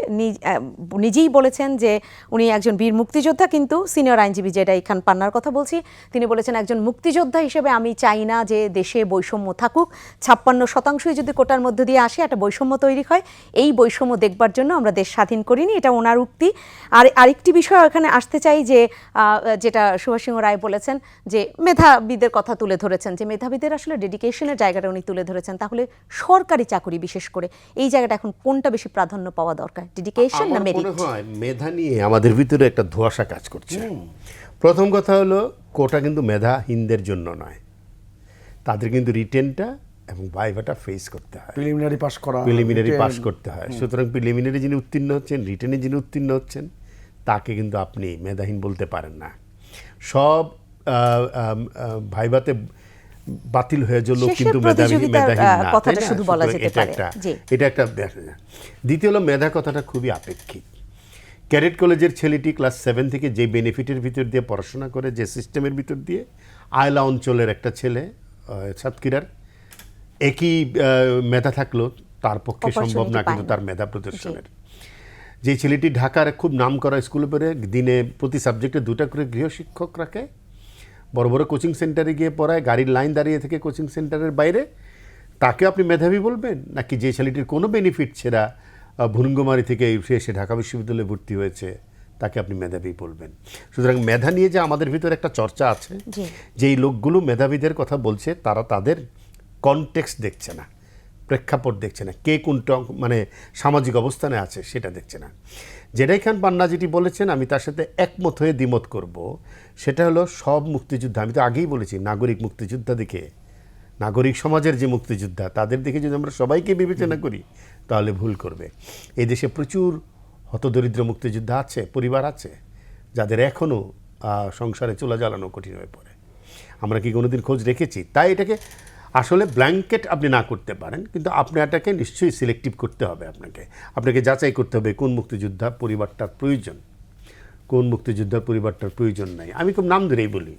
নিজেই বলেছেন যে উনি একজন বীর মুক্তিযোদ্ধা, কিন্তু সিনিয়র আইনজীবী যেটা খান পান্নার কথা বলছি, তিনি বলেছেন একজন মুক্তিযোদ্ধা হিসেবে আমি চাই না যে দেশে বৈষম্য থাকুক, 56% যদি কোটার মধ্য দিয়ে আসে একটা বৈষম্য তৈরি হয়, এই বৈষম্য দেখবার জন্য আমরা দেশ স্বাধীন করিনি, এটা ওনার উক্তি। আর আরেকটি বিষয় এখানে আসতে চাই যে যেটা সুভাষ সিংহ রায় বলেছেন যে মেধাবীদের কথা তুলে ধরেছেন, যে মেধাবীদের আসলে ডেডিকেশনের জায়গাটা উনি তুলে ধরেছেন। তাহলে সরকারি চাকরি বিশেষ করে এই জায়গাটা এখন কোনটা বেশি প্রাধান্য পাওয়া দরকার, ডেডিকেশন না মেরিট? আমার মনে হয় মেধা নিয়ে আমাদের ভিতরে একটা ধোঁয়াশা কাজ করছে। প্রথম কথা হলো, কোটা কিন্তু মেধাহীনদের জন্য নয়, তাদের কিন্তু রিটেনটা এবং ভাইভাটা ফেস করতে হয়, প্রিলিমিনারি পাস করতে হয়। সুতরাং প্রিলিমিনারি যিনি উত্তীর্ণ হচ্ছেন, রিটেনে যিনি উত্তীর্ণ হচ্ছেন, তাকে কিন্তু আপনি মেধাহীন বলতে পারেন না। সব ভাইভাতে বাতিল হয়ে গেল কিন্তু মেধাহীন না, এটা একটা। দ্বিতীয় হলো, মেধা কথাটা খুবই আপেক্ষিক। ক্যাডেট কলেজের ছেলেটি ক্লাস 7 থেকে যে বেনিফিটের ভিতর দিয়ে পড়াশোনা করে, যে সিস্টেমের ভিতর দিয়ে, আয়লা অঞ্চলের একটা ছেলে সাতক্ষীরার একই মেধা থাকলেও তার পক্ষে সম্ভব না কিন্তু তার মেধা প্রদর্শনের। যে ছেলেটি ঢাকার খুব নাম করা স্কুলে পড়ে, দিনে প্রতি সাবজেক্টে 2টা করে গৃহশিক্ষক রাখে, বড় বড় কোচিং সেন্টারে গিয়ে পড়ায়, গাড়ির লাইন দাঁড়িয়ে থেকে কোচিং সেন্টারের বাইরে, তাকে আপনি মেধাবী বলবেন? নাকি যে ছেলেটির কোনো বেনিফিট ছাড়া ভুরুঙ্গমারি থেকে এসে ঢাকা বিশ্ববিদ্যালয়ে ভর্তি হয়েছে তাকে আপনি মেধাবী বলবেন? সুতরাং মেধা নিয়ে যে আমাদের ভিতরে একটা চর্চা আছে, জি। যেই লোকগুলো মেধাবীদের কথা বলছে তারা তাদের কনটেক্সট দেখছে না, প্রেক্ষাপট দেখছে না, কে কোনটা মানে সামাজিক অবস্থানে আছে সেটা দেখছে না। জেডাই খান পান্না যেটি বলেছেন আমি তার সাথে একমত হয়ে দ্বিমত করব, সেটা হলো সব মুক্তিযোদ্ধা, আমি তো আগেই বলেছি নাগরিক মুক্তিযোদ্ধা দেখে, নাগরিক সমাজের যে মুক্তিযোদ্ধা তাদের দেখে যদি আমরা সবাইকে বিবেচনা করি তাহলে ভুল করবে। এই দেশে প্রচুর হতদরিদ্র মুক্তিযোদ্ধা আছে, পরিবার আছে যাদের এখনও সংসারে চুলা জ্বালানো কঠিন হয়ে পড়ে। আমরা কি কোনোদিন খোঁজ রেখেছি? তাই এটাকে আসলে ব্ল্যাঙ্কেট আপনি না করতে পারেন, কিন্তু আপনি এটাকে নিশ্চয়ই সিলেক্টিভ করতে হবে। আপনাকে যাচাই করতে হবে কোন মুক্তিযোদ্ধা পরিবারটার প্রয়োজন, কোন মুক্তিযোদ্ধার পরিবারটার প্রয়োজন নাই। আমি খুব নাম ধরেই বলি,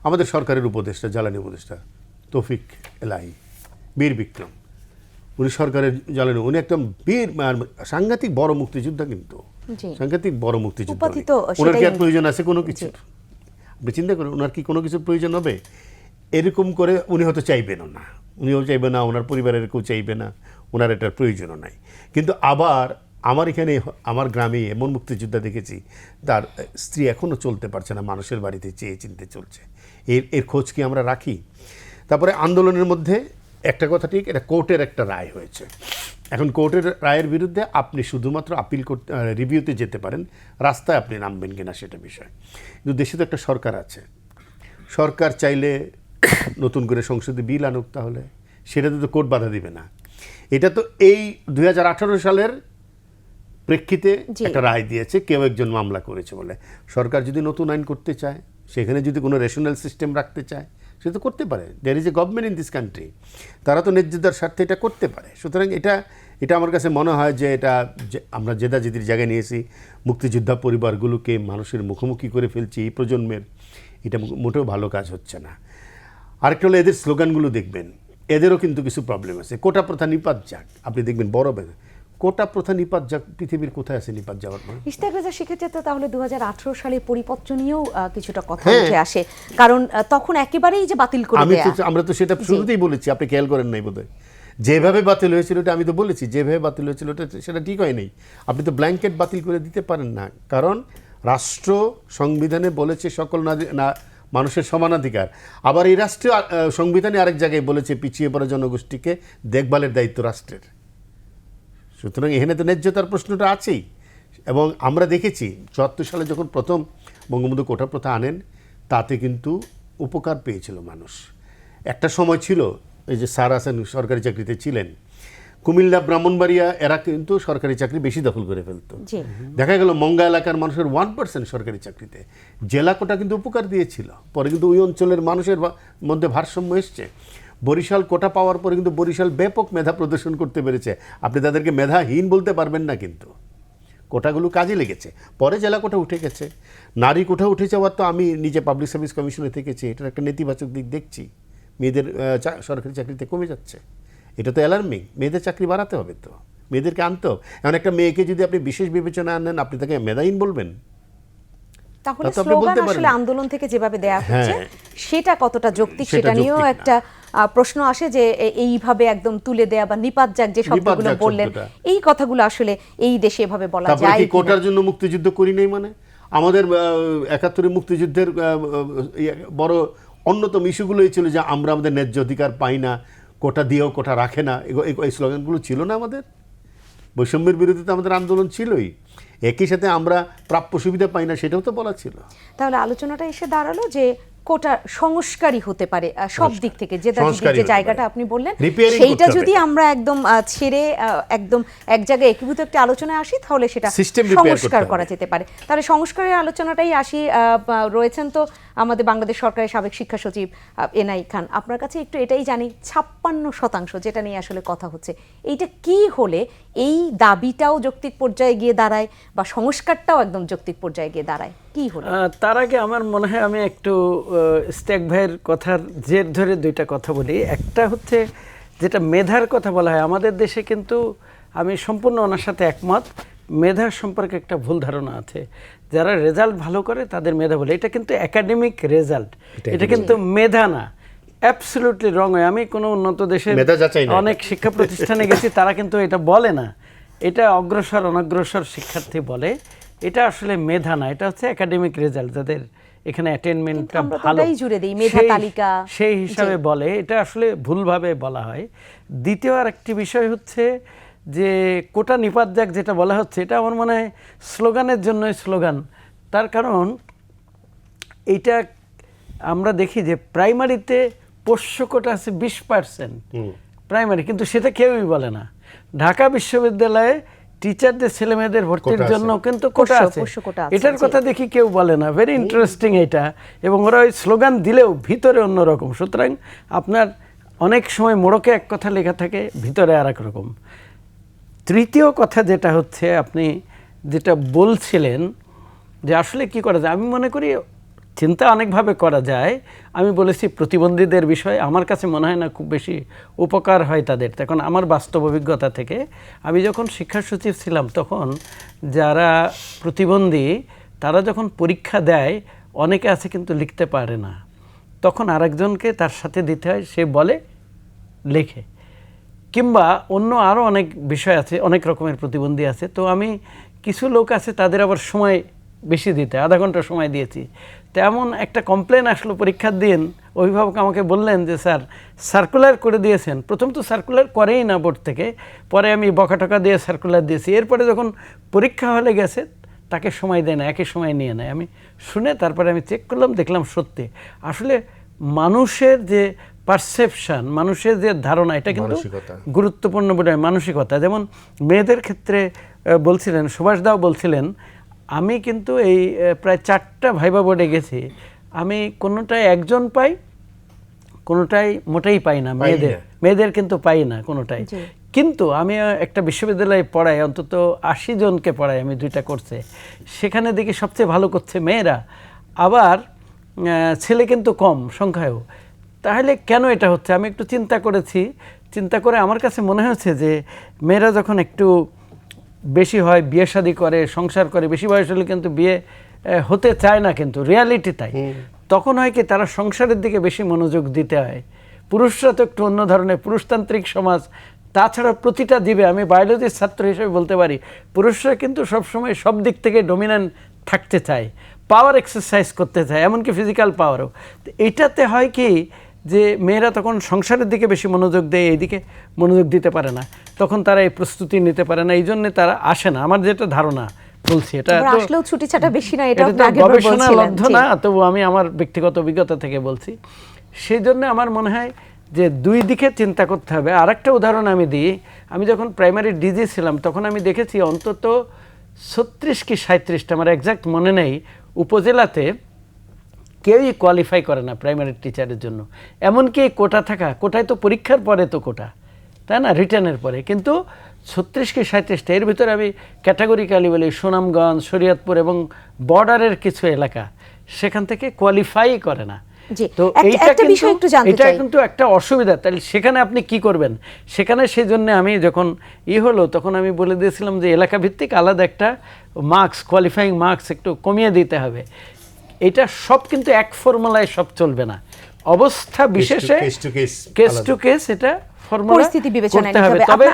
আমাদের সরকারের উপদেষ্টা, জ্বালানি উপদেষ্টা তৌফিক এলাহি, বীর বিক্রম, উনি সরকারের জ্বালানি, উনি একদম বীর সাংঘাতিক বড় মুক্তিযোদ্ধা, কিন্তু জি। সাংঘাতিক বড় মুক্তিযোদ্ধা। উপাধি তো ওনার কি আর সেটাই। প্রয়োজন আছে কোনো কিছুর? আপনি চিন্তা করেন ওনার কি কোনো কিছুর প্রয়োজন হবে? এরকম করে উনি হয়তো চাইবেনও না, উনিও চাইবে না, ওনার পরিবারের কেউ চাইবে না, ওনার এটার প্রয়োজনও নাই। কিন্তু আবার আমার এখানে আমার গ্রামে এমন মুক্তিযোদ্ধা দেখেছি তার স্ত্রী এখনও চলতে পারছে না, মানুষের বাড়িতে চেয়ে চিনতে চলছে। এর খোঁজ কি আমরা রাখি? তারপরে আন্দোলনের মধ্যে একটা কথা ঠিক, এটা কোর্টের একটা রায় হয়েছে। এখন কোর্টের রায়ের বিরুদ্ধে আপনি শুধুমাত্র আপিল করতে, রিভিউতে যেতে পারেন, রাস্তায় আপনি নামবেন কিনা সেটা বিষয়। কিন্তু দেশে তো একটা সরকার আছে, সরকার চাইলে নতুন করে সংসদে বিল আনুক, তাহলে সেটাতে তো কোর্ট বাধা দিবে না। এটা তো এই 2018 সালের প্রেক্ষিতে জি। একটা রায় দিয়েছে, কেউ একজন মামলা করেছে বলে। সরকার যদি নতুন আইন করতে চায়, সেখানে যদি কোনো রেশনাল সিস্টেম রাখতে চায়, সে তো করতে পারে। There is a government in this country, তারা তো ন্যায্যতার স্বার্থে এটা করতে পারে। সুতরাং এটা আমার কাছে মনে হয় যে এটা যে আমরা জেদাজেদির জায়গায় নিয়েছি, মুক্তিযোদ্ধা পরিবারগুলোকে মানুষের মুখোমুখি করে ফেলছি এই প্রজন্মের, এটা মোটেও ভালো কাজ হচ্ছে না। আরেকটা হলো এদের স্লোগানগুলো দেখবেন, এদেরও কিন্তু কিছু প্রবলেম আছে। কোটা প্রথা নিপাত যাক, আপনি দেখবেন বড় কোটা প্রথা নিপাত যাক, পৃথিবীর কোথায় আছে নিপাত যাওয়ার পর? ইশতিয়াক রেজা, সেক্ষেত্রে তো তাহলে 2018 সালে পরিপত্র নিয়েও কিছুটা কথা হ্যাঁ। উঠে আসে, কারণ তখন একেবারেই যে বাতিল করে দেয়া। আমরা তো সেটা শুরুতেই বলেছি, আপনি খেয়াল করেন নাই বোধহয়। যেভাবে বাতিল হয়েছিল ওটা আমি তো বলেছি, যেভাবে বাতিল হয়েছিল ওটা সেটা ঠিক হয় নাই। আপনি তো ব্ল্যাঙ্কেট বাতিল করে দিতে পারেন না, কারণ রাষ্ট্র সংবিধানে বলেছে সকল মানুষের সমানাধিকার। আবার এই রাষ্ট্রীয় সংবিধানে আরেক জায়গায় বলেছে পিছিয়ে পড়া জনগোষ্ঠীকে দেখভালের দায়িত্ব রাষ্ট্রের। সুতরাং এখানে তো ন্যায্যতার প্রশ্নটা আছেই। এবং আমরা দেখেছি 74 সালে যখন প্রথম বঙ্গবন্ধু কোটা প্রথা আনেন, তাতে কিন্তু উপকার পেয়েছিল মানুষ। একটা সময় ছিল, এই যে স্যার হাসান সরকারি চাকরিতে ছিলেন, কুমিল্লা, ব্রাহ্মণবাড়িয়া এরা কিন্তু সরকারি চাকরি বেশি দখল করে ফেলতো। জি। দেখা গেল মঙ্গা এলাকার মানুষের 1% সরকারি চাকরিতে। জেলা কোটা কিন্তু উপকার দিয়েছিল, পরে কিন্তু ওই অঞ্চলের মানুষের মধ্যে ভারসাম্য এসছে। বরিশাল কোটা পাওয়ার পরে কিন্তু বরিশাল ব্যাপক মেধা প্রদর্শন করতে পেরেছে। আপনি তাদেরকে মেধাহীন বলতে পারবেন না, কিন্তু কোটাগুলো কাজে লেগেছে। পরে জেলা কোটা উঠে গেছে, নারী কোটা উঠে যাওয়ার তো আমি নিজে পাবলিক সার্ভিস কমিশনে থেকেছি, এটার একটা নেতিবাচক দিক দেখছি। মেয়েদের সরকারি চাকরিতে কমে যাচ্ছে, এটা তো অ্যালার্মিং। মেয়েদের চাকরি বাড়াতে হবে, তো মেয়েদেরকে আনতে হবে। এমন একটা মেয়েকে যদি আপনি বিশেষ বিবেচনা আনেন, আপনি তাকে মেধাহীন বলবেন? তাহলে তা তো আপনি স্লোগান বলতে পারেন আসলে না। আন্দোলন থেকে যেভাবে দেয়া হচ্ছে হ্যাঁ। সেটা কতটা যৌক্তিক, সেটা সেটা নিয়েও যৌক্তিক একটা প্রশ্ন আসে যে এইভাবে একদম তুলে দেয়া বা নিপাত যাক যে শব্দগুলো যাক বললেন, শব্দটা। এই কথাগুলো আসলে এই দেশে এভাবে বলা তারপরে যায় কি কিনা? কোটার জন্য মুক্তিযুদ্ধ করি নাই? মানে আমাদের 71 মুক্তিযুদ্ধের বড় অন্যতম ইস্যুগুলোই ছিল যে আমরা আমাদের ন্যায্য অধিকার পাই না, কোটা দিয়েও কোটা রাখে না, এই স্লোগানগুলো ছিল না আমাদের? বৈষম্যের বিরুদ্ধে তো আমাদের আন্দোলন ছিলই। একই সাথে আমরা প্রাপ্য সুবিধা পাই না, সেটাও তো বলা ছিল। তাহলে আলোচনাটা এসে দাঁড়ালো যে কোটা সংস্কারই হতে পারে সব দিক থেকে, যে সংস্কারই যে হতে জায়গাটা পারে। আপনি বললেন Repairing সেইটা করতে হবে। যদি আমরা একদম ছেড়ে একদম এক জায়গায় একীভূত একটা আলোচনায় আসি, তাহলে সেটা System repair করতে সংস্কার হবে। করা যেতে পারে। তাহলে সংস্কারের আলোচনাটাই আসি। রয়েছেন তো আমাদের বাংলাদেশ সরকারের সাবেক শিক্ষা সচিব এনআই খান, আপনার কাছে একটু এটাই জানি, 56% যেটা নিয়ে আসলে কথা হচ্ছে, এইটা কি হলে এই দাবিটাও যৌক্তিক পর্যায়ে গিয়ে দাঁড়ায় বা সংস্কারটাও একদম যৌক্তিক পর্যায়ে গিয়ে দাঁড়ায়, কি হলো? তার আগে আমার মনে হয় আমি একটু ইশতিয়াক ভাইয়ের কথার জের ধরে দুইটা কথা বলি। একটা হচ্ছে যেটা মেধার কথা বলা হয়, আমাদের দেশে কিন্তু আমি সম্পূর্ণ ওনার সাথে একমত, মেধার সম্পর্কে একটা ভুল ধারণা আছে যারা রেজাল্ট ভালো করে তাদের মেধা বলে। এটা কিন্তু একাডেমিক রেজাল্ট, এটা কিন্তু মেধা না। অ্যাবসলিউটলি রং হয়। আমি কোনো উন্নত দেশের মেধা যাচাই না। অনেক শিক্ষা প্রতিষ্ঠানে গেছি, তারা কিন্তু এটা বলে না। এটা অগ্রসর অনগ্রসর শিক্ষার্থী বলে, এটা আসলে মেধা না, এটা হচ্ছে একাডেমিক রেজাল্ট। যাদের এখানে অ্যাটেনমেন্টটা আমরা তো ভালো ওটাই জুড়ে দিই, মেধা তালিকা। সেই হিসাবে বলে, এটা আসলে ভুলভাবে বলা হয়। দ্বিতীয় আর একটি বিষয় হচ্ছে যে কোটা নিপাত যাক যেটা বলা হচ্ছে, এটা আমার মনে হয় স্লোগানের জন্যই স্লোগান। তার কারণ এইটা আমরা দেখি যে প্রাইমারিতে পোষ্য কোটা আছে 20% প্রাইমারি, কিন্তু সেটা কেউই বলে না। ঢাকা বিশ্ববিদ্যালয়ে টিচারদের ছেলেমেয়েদের ভর্তির জন্য কিন্তু কোটা আছে, পোষ্য কোটা আছে, এটার কথা দেখি কেউ বলে না। ভেরি ইন্টারেস্টিং এটা। এবং ওরা ওই স্লোগান দিলেও ভিতরে অন্যরকম। সুতরাং আপনার অনেক সময় মোড়কে এক কথা লেখা থাকে, ভিতরে আর এক রকম। তৃতীয় কথা যেটা হচ্ছে, আপনি যেটা বলছিলেন যে আসলে কি করা যায়, আমি মনে করি চিন্তা অনেকভাবে করা যায়। আমি বলেছি প্রতিবন্ধীদের বিষয়ে আমার কাছে মনে হয় না খুব বেশি উপকার হয় তাদের। তখন আমার বাস্তব অভিজ্ঞতা থেকে, আমি যখন শিক্ষা সচিব ছিলাম তখন যারা প্রতিবন্ধী তারা যখন পরীক্ষা দেয়, অনেকে আছে কিন্তু লিখতে পারে না, তখন আরেকজনকে তার সাথে দিতে হয়, সে বলে লেখে। কিংবা অন্য আরও অনেক বিষয় আছে, অনেক রকমের প্রতিবন্ধী আছে। তো আমি কিছু লোক আছে তাদের আবার সময় বেশি দিতে, আধা ঘন্টা সময় দিয়েছি। তেমন একটা কমপ্লেন আসলো পরীক্ষার দিন, অভিভাবক আমাকে বললেন যে স্যার সার্কুলার করে দিয়েছেন। প্রথম তো সার্কুলার করেই না বোর্ড থেকে, পরে আমি বকাটকা দিয়ে সার্কুলার দিয়েছি। এরপরে যখন পরীক্ষা হলে গেছে তাকে সময় দেয় না, একই সময় নিয়ে নেয়। আমি শুনে তারপরে আমি চেক করলাম, দেখলাম সত্যি আসলে মানুষের যে পারসেপশন, মানুষের যে ধারণা, এটা কিন্তু গুরুত্বপূর্ণ বলে। মানসিকতা যেমন মেয়েদের ক্ষেত্রে বলছিলেন, সুভাষ দাও বলছিলেন, আমি কিন্তু এই প্রায় 4টা ভাইবা বোর্ডে গেছি, আমি কোনোটাই একজন পাই, কোনোটাই মোটেই পাই না। মেয়েদের কিন্তু পাই না কোনোটাই। কিন্তু আমি একটা বিশ্ববিদ্যালয়ে পড়াই, অন্তত 80 জনকে পড়াই, আমি 2টা কোর্সে। সেখানে দেখি সবচেয়ে ভালো করছে মেয়েরা, আবার ছেলে কিন্তু কম সংখ্যায়ও। তাহলে কেন এটা হচ্ছে? আমি একটু চিন্তা করেছি, চিন্তা করে আমার কাছে মনে হচ্ছে যে মেয়েরা যখন একটু বেশি হয়, বিয়ে শাদী করে, সংসার করে, বেশি বয়স হলে কিন্তু বিয়ে হতে চায় না, কিন্তু রিয়ালিটি তাই। তখন হয় কি, তারা সংসারের দিকে বেশি মনোযোগ দিতে হয়। পুরুষরা তো একটু অন্য ধরনের, পুরুষতান্ত্রিক সমাজ। তাছাড়া প্রতিটা দিবে, আমি বায়োলজির ছাত্র হিসেবে বলতে পারি, পুরুষরা কিন্তু সবসময় সব দিক থেকে ডমিন্যান্ট থাকতে চায়, পাওয়ার এক্সারসাইজ করতে চায়, এমনকি ফিজিক্যাল পাওয়ারও। এটাতে হয় কি যে মেয়েরা তখন সংসারের দিকে বেশি মনোযোগ দেয়, এইদিকে মনোযোগ দিতে পারে না, তখন তারা এই প্রস্তুতি নিতে পারে না, এই জন্যে তারা আসে না। আমার যেটা ধারণা বলছি, এটা আসলেও ছুটি ছাটা বেশি না, এটা গবেষণা লব্ধ না, তবু আমি আমার ব্যক্তিগত অভিজ্ঞতা থেকে বলছি। সেই জন্য আমার মনে হয় যে 2 দিকে চিন্তা করতে হবে। আর একটা উদাহরণ আমি দিই, আমি যখন প্রাইমারি ডিজি ছিলাম তখন আমি দেখেছি অন্তত 36 কি 37টা, আমার এক্সাক্ট মনে নেই, উপজেলাতে কেউই কোয়ালিফাই করে না প্রাইমারি টিচারের জন্য। এমনকি কোটা থাকা, কোটায় তো পরীক্ষার পরে তো কোটা, তাই না, রিটার্নের পরে, কিন্তু 36 কি 37টা। এর ভিতরে আমি ক্যাটাগরিক্যালি বলি সুনামগঞ্জ, শরীয়তপুর এবং বর্ডারের কিছু এলাকা, সেখান থেকে কোয়ালিফাই করে না। তো এটা কিন্তু একটা অসুবিধা। তাহলে সেখানে আপনি কি করবেন? সেখানে সেই জন্য আমি যখন হলো তখন আমি বলে দিয়েছিলাম যে এলাকা ভিত্তিক আলাদা একটা মার্কস, কোয়ালিফাইং মার্কস একটু কমিয়ে দিতে হবে। এটা সব কিন্তু এক ফর্মুলায় সব চলবে না, অবস্থা বিশেষে কেস টু কেস এটা পরিস্থিতি বিবেচনায় নিতে হবে। তবে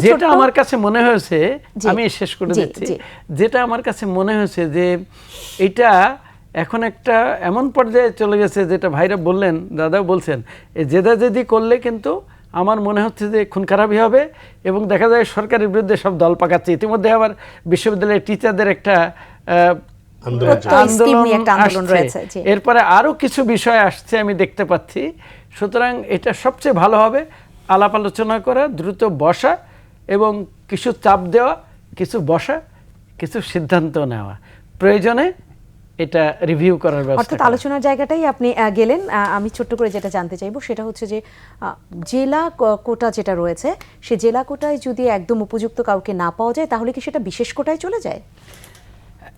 যেটা আমার কাছে মনে হয়েছে, আমি শেষ করে দিচ্ছি, যেটা আমার কাছে মনে হয়েছে যে এটা এখন একটা এমন পর্যায়ে চলে গেছে, যেটা ভাইরা বললেন, দাদাও বলছেন, জেদাজেদি করলে কিন্তু আমার মনে হচ্ছে যে খুন খারাপি হবে এবং দেখা যায় সরকারের বিরুদ্ধে সব দল পাকাচ্ছে। ইতিমধ্যে আবার বিশ্ববিদ্যালয়ের টিচারদের একটা আন্দোলন রয়েছে, এরপরে আরো কিছু বিষয় আসছে আমি দেখতে পাচ্ছি। সুতরাং এটা সবচেয়ে ভালো হবে আলাপ আলোচনা করা, দ্রুত বসা এবং কিছু চাপ দেওয়া, কিছু বসা, কিছু সিদ্ধান্ত নেওয়া, প্রয়োজনে এটা রিভিউ করার ব্যবস্থা। অর্থাৎ আলোচনার জায়গাটাই আপনি গেলেন। আমি ছোট্ট করে যেটা জানতে চাইবো সেটা হচ্ছে যে জেলা কোটা যেটা রয়েছে, সে জেলা কোটায় যদি একদম উপযুক্ত কাউকে না পাওয়া যায়, তাহলে কি সেটা বিশেষ কোটায় চলে যায়?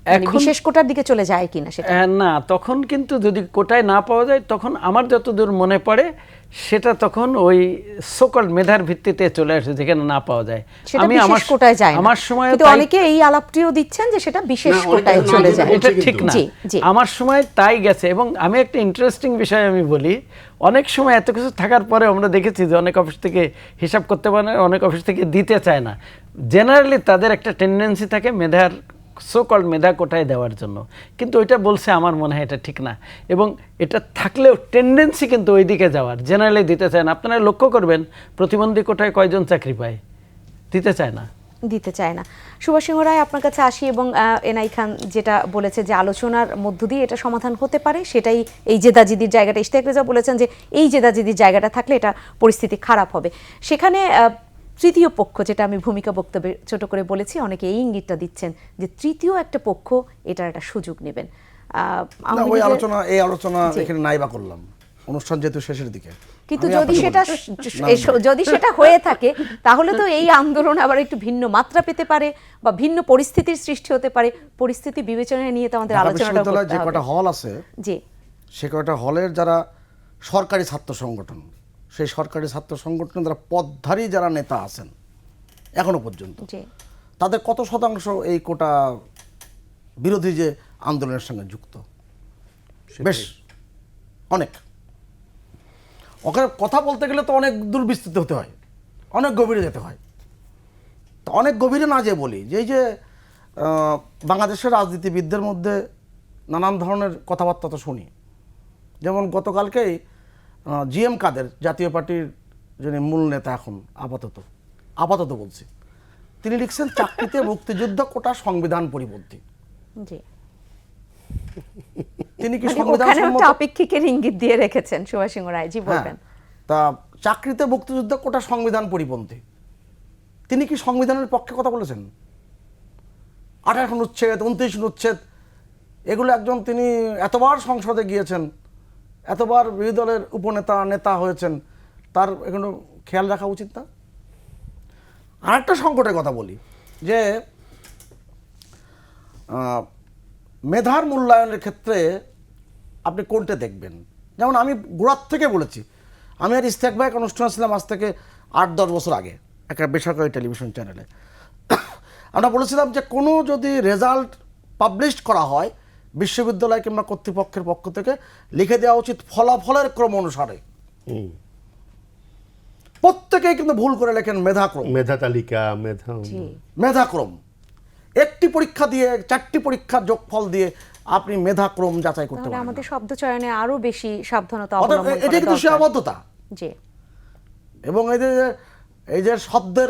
মানে বিশেষ কোটার দিকে চলে যায় কিনা সেটা না, তখন কিন্তু যদি কোটায় না পাওয়া যায় তখন আমার যতদূর মনে পড়ে সেটা তখন ওই সকল মেধার ভিত্তিতে চলে আসে যেখানে না পাওয়া যায়। সেটা বিশেষ কোটায় যায় না। আমার সময় কিন্তু অনেকে এই আলাপটিও দিচ্ছেন যে সেটা বিশেষ কোটায় চলে যায়। এটা ঠিক না। জি, জি। আমার সময় তাই গেছে। এবং আমি একটা ইন্টারেস্টিং বিষয় আমি বলি, অনেক সময় এত কিছু থাকার পরে আমরা দেখেছি যে অনেক অফিস থেকে হিসাব করতে পারে না, অনেক অফিস থেকে দিতে চায় না। জেনারেলি তাদের একটা টেন্ডেন্সি থাকে মেধার সো-কল্ড মেধা কোটায় দেওয়ার জন্য, কিন্তু ওইটা বলছে আমার মনে হয় এটা ঠিক না। এবং এটা থাকলেও টেন্ডেন্সি কিন্তু ওই দিকে যাওয়ার, জেনারেলি দিতে চায় না। আপনারা লক্ষ্য করবেন প্রতিবন্ধী কোটায় কয়জন চাকরি পায়, দিতে চায় না। দিতে চায় না। সুভাষ সিংহ রায়, আপনার কাছে আসি এবং এনআই খান যেটা বলেছে যে আলোচনার মধ্য দিয়ে এটা সমাধান হতে পারে, সেটাই এই জেদাজিদির জায়গাটা। ইশতিয়াক রেজা বলেছেন যে এই জেদাজিদির জায়গাটা থাকলে এটা পরিস্থিতি খারাপ হবে। সেখানে তৃতীয় পক্ষ, যেটা আমি ভূমিকা বক্তব্যে ছোট করে বলেছি, অনেকে এই ইঙ্গিতটা দিচ্ছেন যে তৃতীয় একটা পক্ষ এটার একটা সুযোগ নেবেন। এই আলোচনা এখানে নাই বা করলাম, অনুষ্ঠান যেহেতু শেষের দিকে। কিন্তু যদি সেটা হয়ে থাকে তাহলে তো এই আন্দোলন আবার একটু ভিন্ন মাত্রা পেতে পারে বা ভিন্ন পরিস্থিতির সৃষ্টি হতে পারে। পরিস্থিতি বিবেচনায় নিয়ে তো আমাদের আলোচনাটা করতে হবে। যে কটা হল আছে, জি, সে কটা হলের যারা সরকারি ছাত্র সংগঠন, সেই সরকারি ছাত্র সংগঠনের যারা পদধারী যারা নেতা আছেন এখনো পর্যন্ত, তাদের কত শতাংশ এই কোটা বিরোধী যে আন্দোলনের সঙ্গে যুক্ত? বেশ অনেক। ওখানে কথা বলতে গেলে তো অনেক দূর বিস্তৃত হতে হয়, অনেক গভীরে যেতে হয়। তো অনেক গভীরে না যে বলি যে এই যে বাংলাদেশের রাজনীতিবিদদের মধ্যে নানান ধরনের কথাবার্তা তো শুনি। যেমন গতকালকেই জিএম কাদের, জাতীয় পার্টির যিনি মূল নেতা এখন আপাতত বলছি, তিনি লিখছেন চাকরিতে মুক্তিযুদ্ধ কোটা সংবিধান পরিপন্থী। তিনি কি সংবিধান আপেক্ষিকের ইঙ্গিত দিয়ে রেখেছেন সুভাষ সিংহ রায়? জি, বলবেন। তা চাকরিতে মুক্তিযুদ্ধ কোটা সংবিধান পরিপন্থী, তিনি কি সংবিধানের পক্ষে কথা বলেছেন? 18 অনুচ্ছেদ, 29 অনুচ্ছেদ, এগুলো একজন, তিনি এতবার সংসদে গিয়েছেন, এতবার বিরোধী দলের উপনেতা নেতা হয়েছেন, তার এগুলো খেয়াল রাখা উচিত না? আরেকটা সংকটের কথা বলি যে মেধার মূল্যায়নের ক্ষেত্রে আপনি কোনটা দেখবেন? যেমন আমি গোড়ার থেকে বলেছি, আমি আর ইশতিয়াক ভাই অনুষ্ঠান ছিলাম আজ থেকে 8-10 বছর আগে একটা বেসরকারি টেলিভিশন চ্যানেলে। আমরা বলেছিলাম যে কোনো যদি রেজাল্ট পাবলিশ করা হয় বিশ্ববিদ্যালয় কিংবা কর্তৃপক্ষের পক্ষ থেকে লিখে দেওয়া উচিত ফলাফলের ক্রম অনুসারে। প্রত্যেকেই কিন্তু ভুল করে লেখেন মেধাক্রম, মেধা তালিকা, মেধাক্রম। একটি পরীক্ষা দিয়ে 4টি পরীক্ষার যোগফল দিয়ে আপনি মেধাক্রম যাচাই করতে পারেন। আমাদের শব্দ চয়নে আরো বেশি সাবধানতা অবলম্বন করা দরকার। এটা কিন্তু সীমাবদ্ধতা। জি। এবং এই যে শব্দের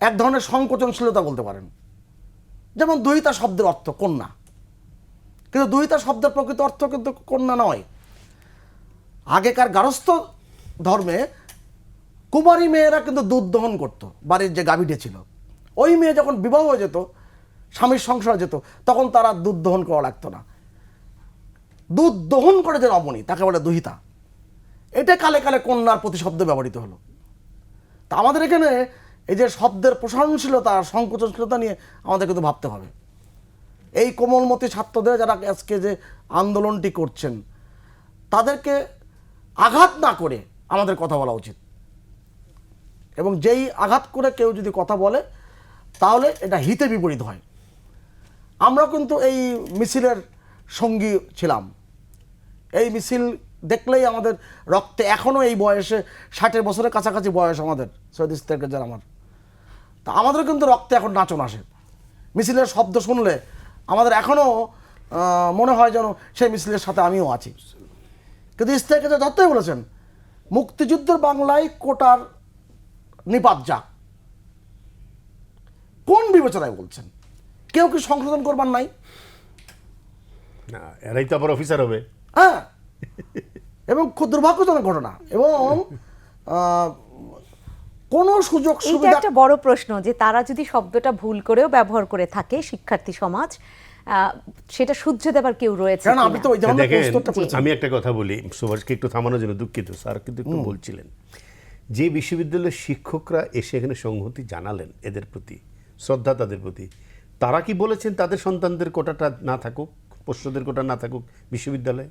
এক ধরনের সংকোচনশীলতা বলতে পারেন। যেমন দুহিতা শব্দের অর্থ কন্যা, কিন্তু দুহিতা শব্দের প্রকৃত অর্থ কিন্তু কন্যা নয়। আগেকার গারস্থ ধর্মে কুমারী মেয়েরা কিন্তু দুধ দহন করতো, বাড়ির যে গাভীটি ছিল। ওই মেয়ে যখন বিবাহ হয়ে যেত, স্বামীর সংসার যেত, তখন তারা দুধ দহন করা লাগতো না। দুধ দহন করে যে রমণী, তাকে বলে দুহিতা। এটা কালে কালে কন্যার প্রতিশব্দ ব্যবহৃত হলো। তা আমাদের এখানে এই যে শব্দের প্রসারণশীলতা, সংকোচনশীলতা নিয়ে আমাদের কিন্তু ভাবতে হবে। এই কোমলমতি ছাত্রদের যারা আজকে যে আন্দোলনটি করছেন, তাদেরকে আঘাত না করে আমাদের কথা বলা উচিত। এবং যেই আঘাত করে কেউ যদি কথা বলে তাহলে এটা হিতে বিপরীত হয়। আমরা কিন্তু এই মিছিলের সঙ্গী ছিলাম। এই মিছিল দেখলেই আমাদের রক্তে, এখনও এই বয়সে 60 বছরের কাছাকাছি বয়স আমাদের, সৈয়দ ইশতিয়াক রেজার আমার, তা আমাদের কিন্তু রক্তে এখন নাচন আসে। মিছিলের শব্দ শুনলে আমাদের এখনও মনে হয় যেন সেই মিছিলের সাথে আমিও আছি। কিন্তু ইশতিয়াক রেজা যতই বলেছেন মুক্তিযুদ্ধের বাংলায় কোটার নিপাত যাক, কোন বিবেচনায় বলছেন? কেউ কি সংশোধন করবার নাই? না, এরাই তো আবার অফিসার হবে। হ্যাঁ, এবং খুব দুর্ভাগ্যজনক ঘটনা। এবং কোন সুযোগ সুবিধা, একটা বড় প্রশ্ন যে তারা যদি শব্দটা ভুল করেও ব্যবহার করে থাকে, শিক্ষার্থী সমাজ, সেটা শুদ্ধ দেবার কেউ রয়েছে? আমি একটা কথা বলি, সুভাষকে একটু থামানোর জন্য দুঃখিত, স্যার কিন্তু একটু বলছিলেন যে বিশ্ববিদ্যালয়ের শিক্ষকরা এসে এখানে সংহতি জানালেন, এদের প্রতি শ্রদ্ধা, তাদের প্রতি, তারা কি বলেছেন তাদের সন্তানদের কোটাটা না থাকুক, পোষ্যদের কোটা না থাকুক বিশ্ববিদ্যালয়ে?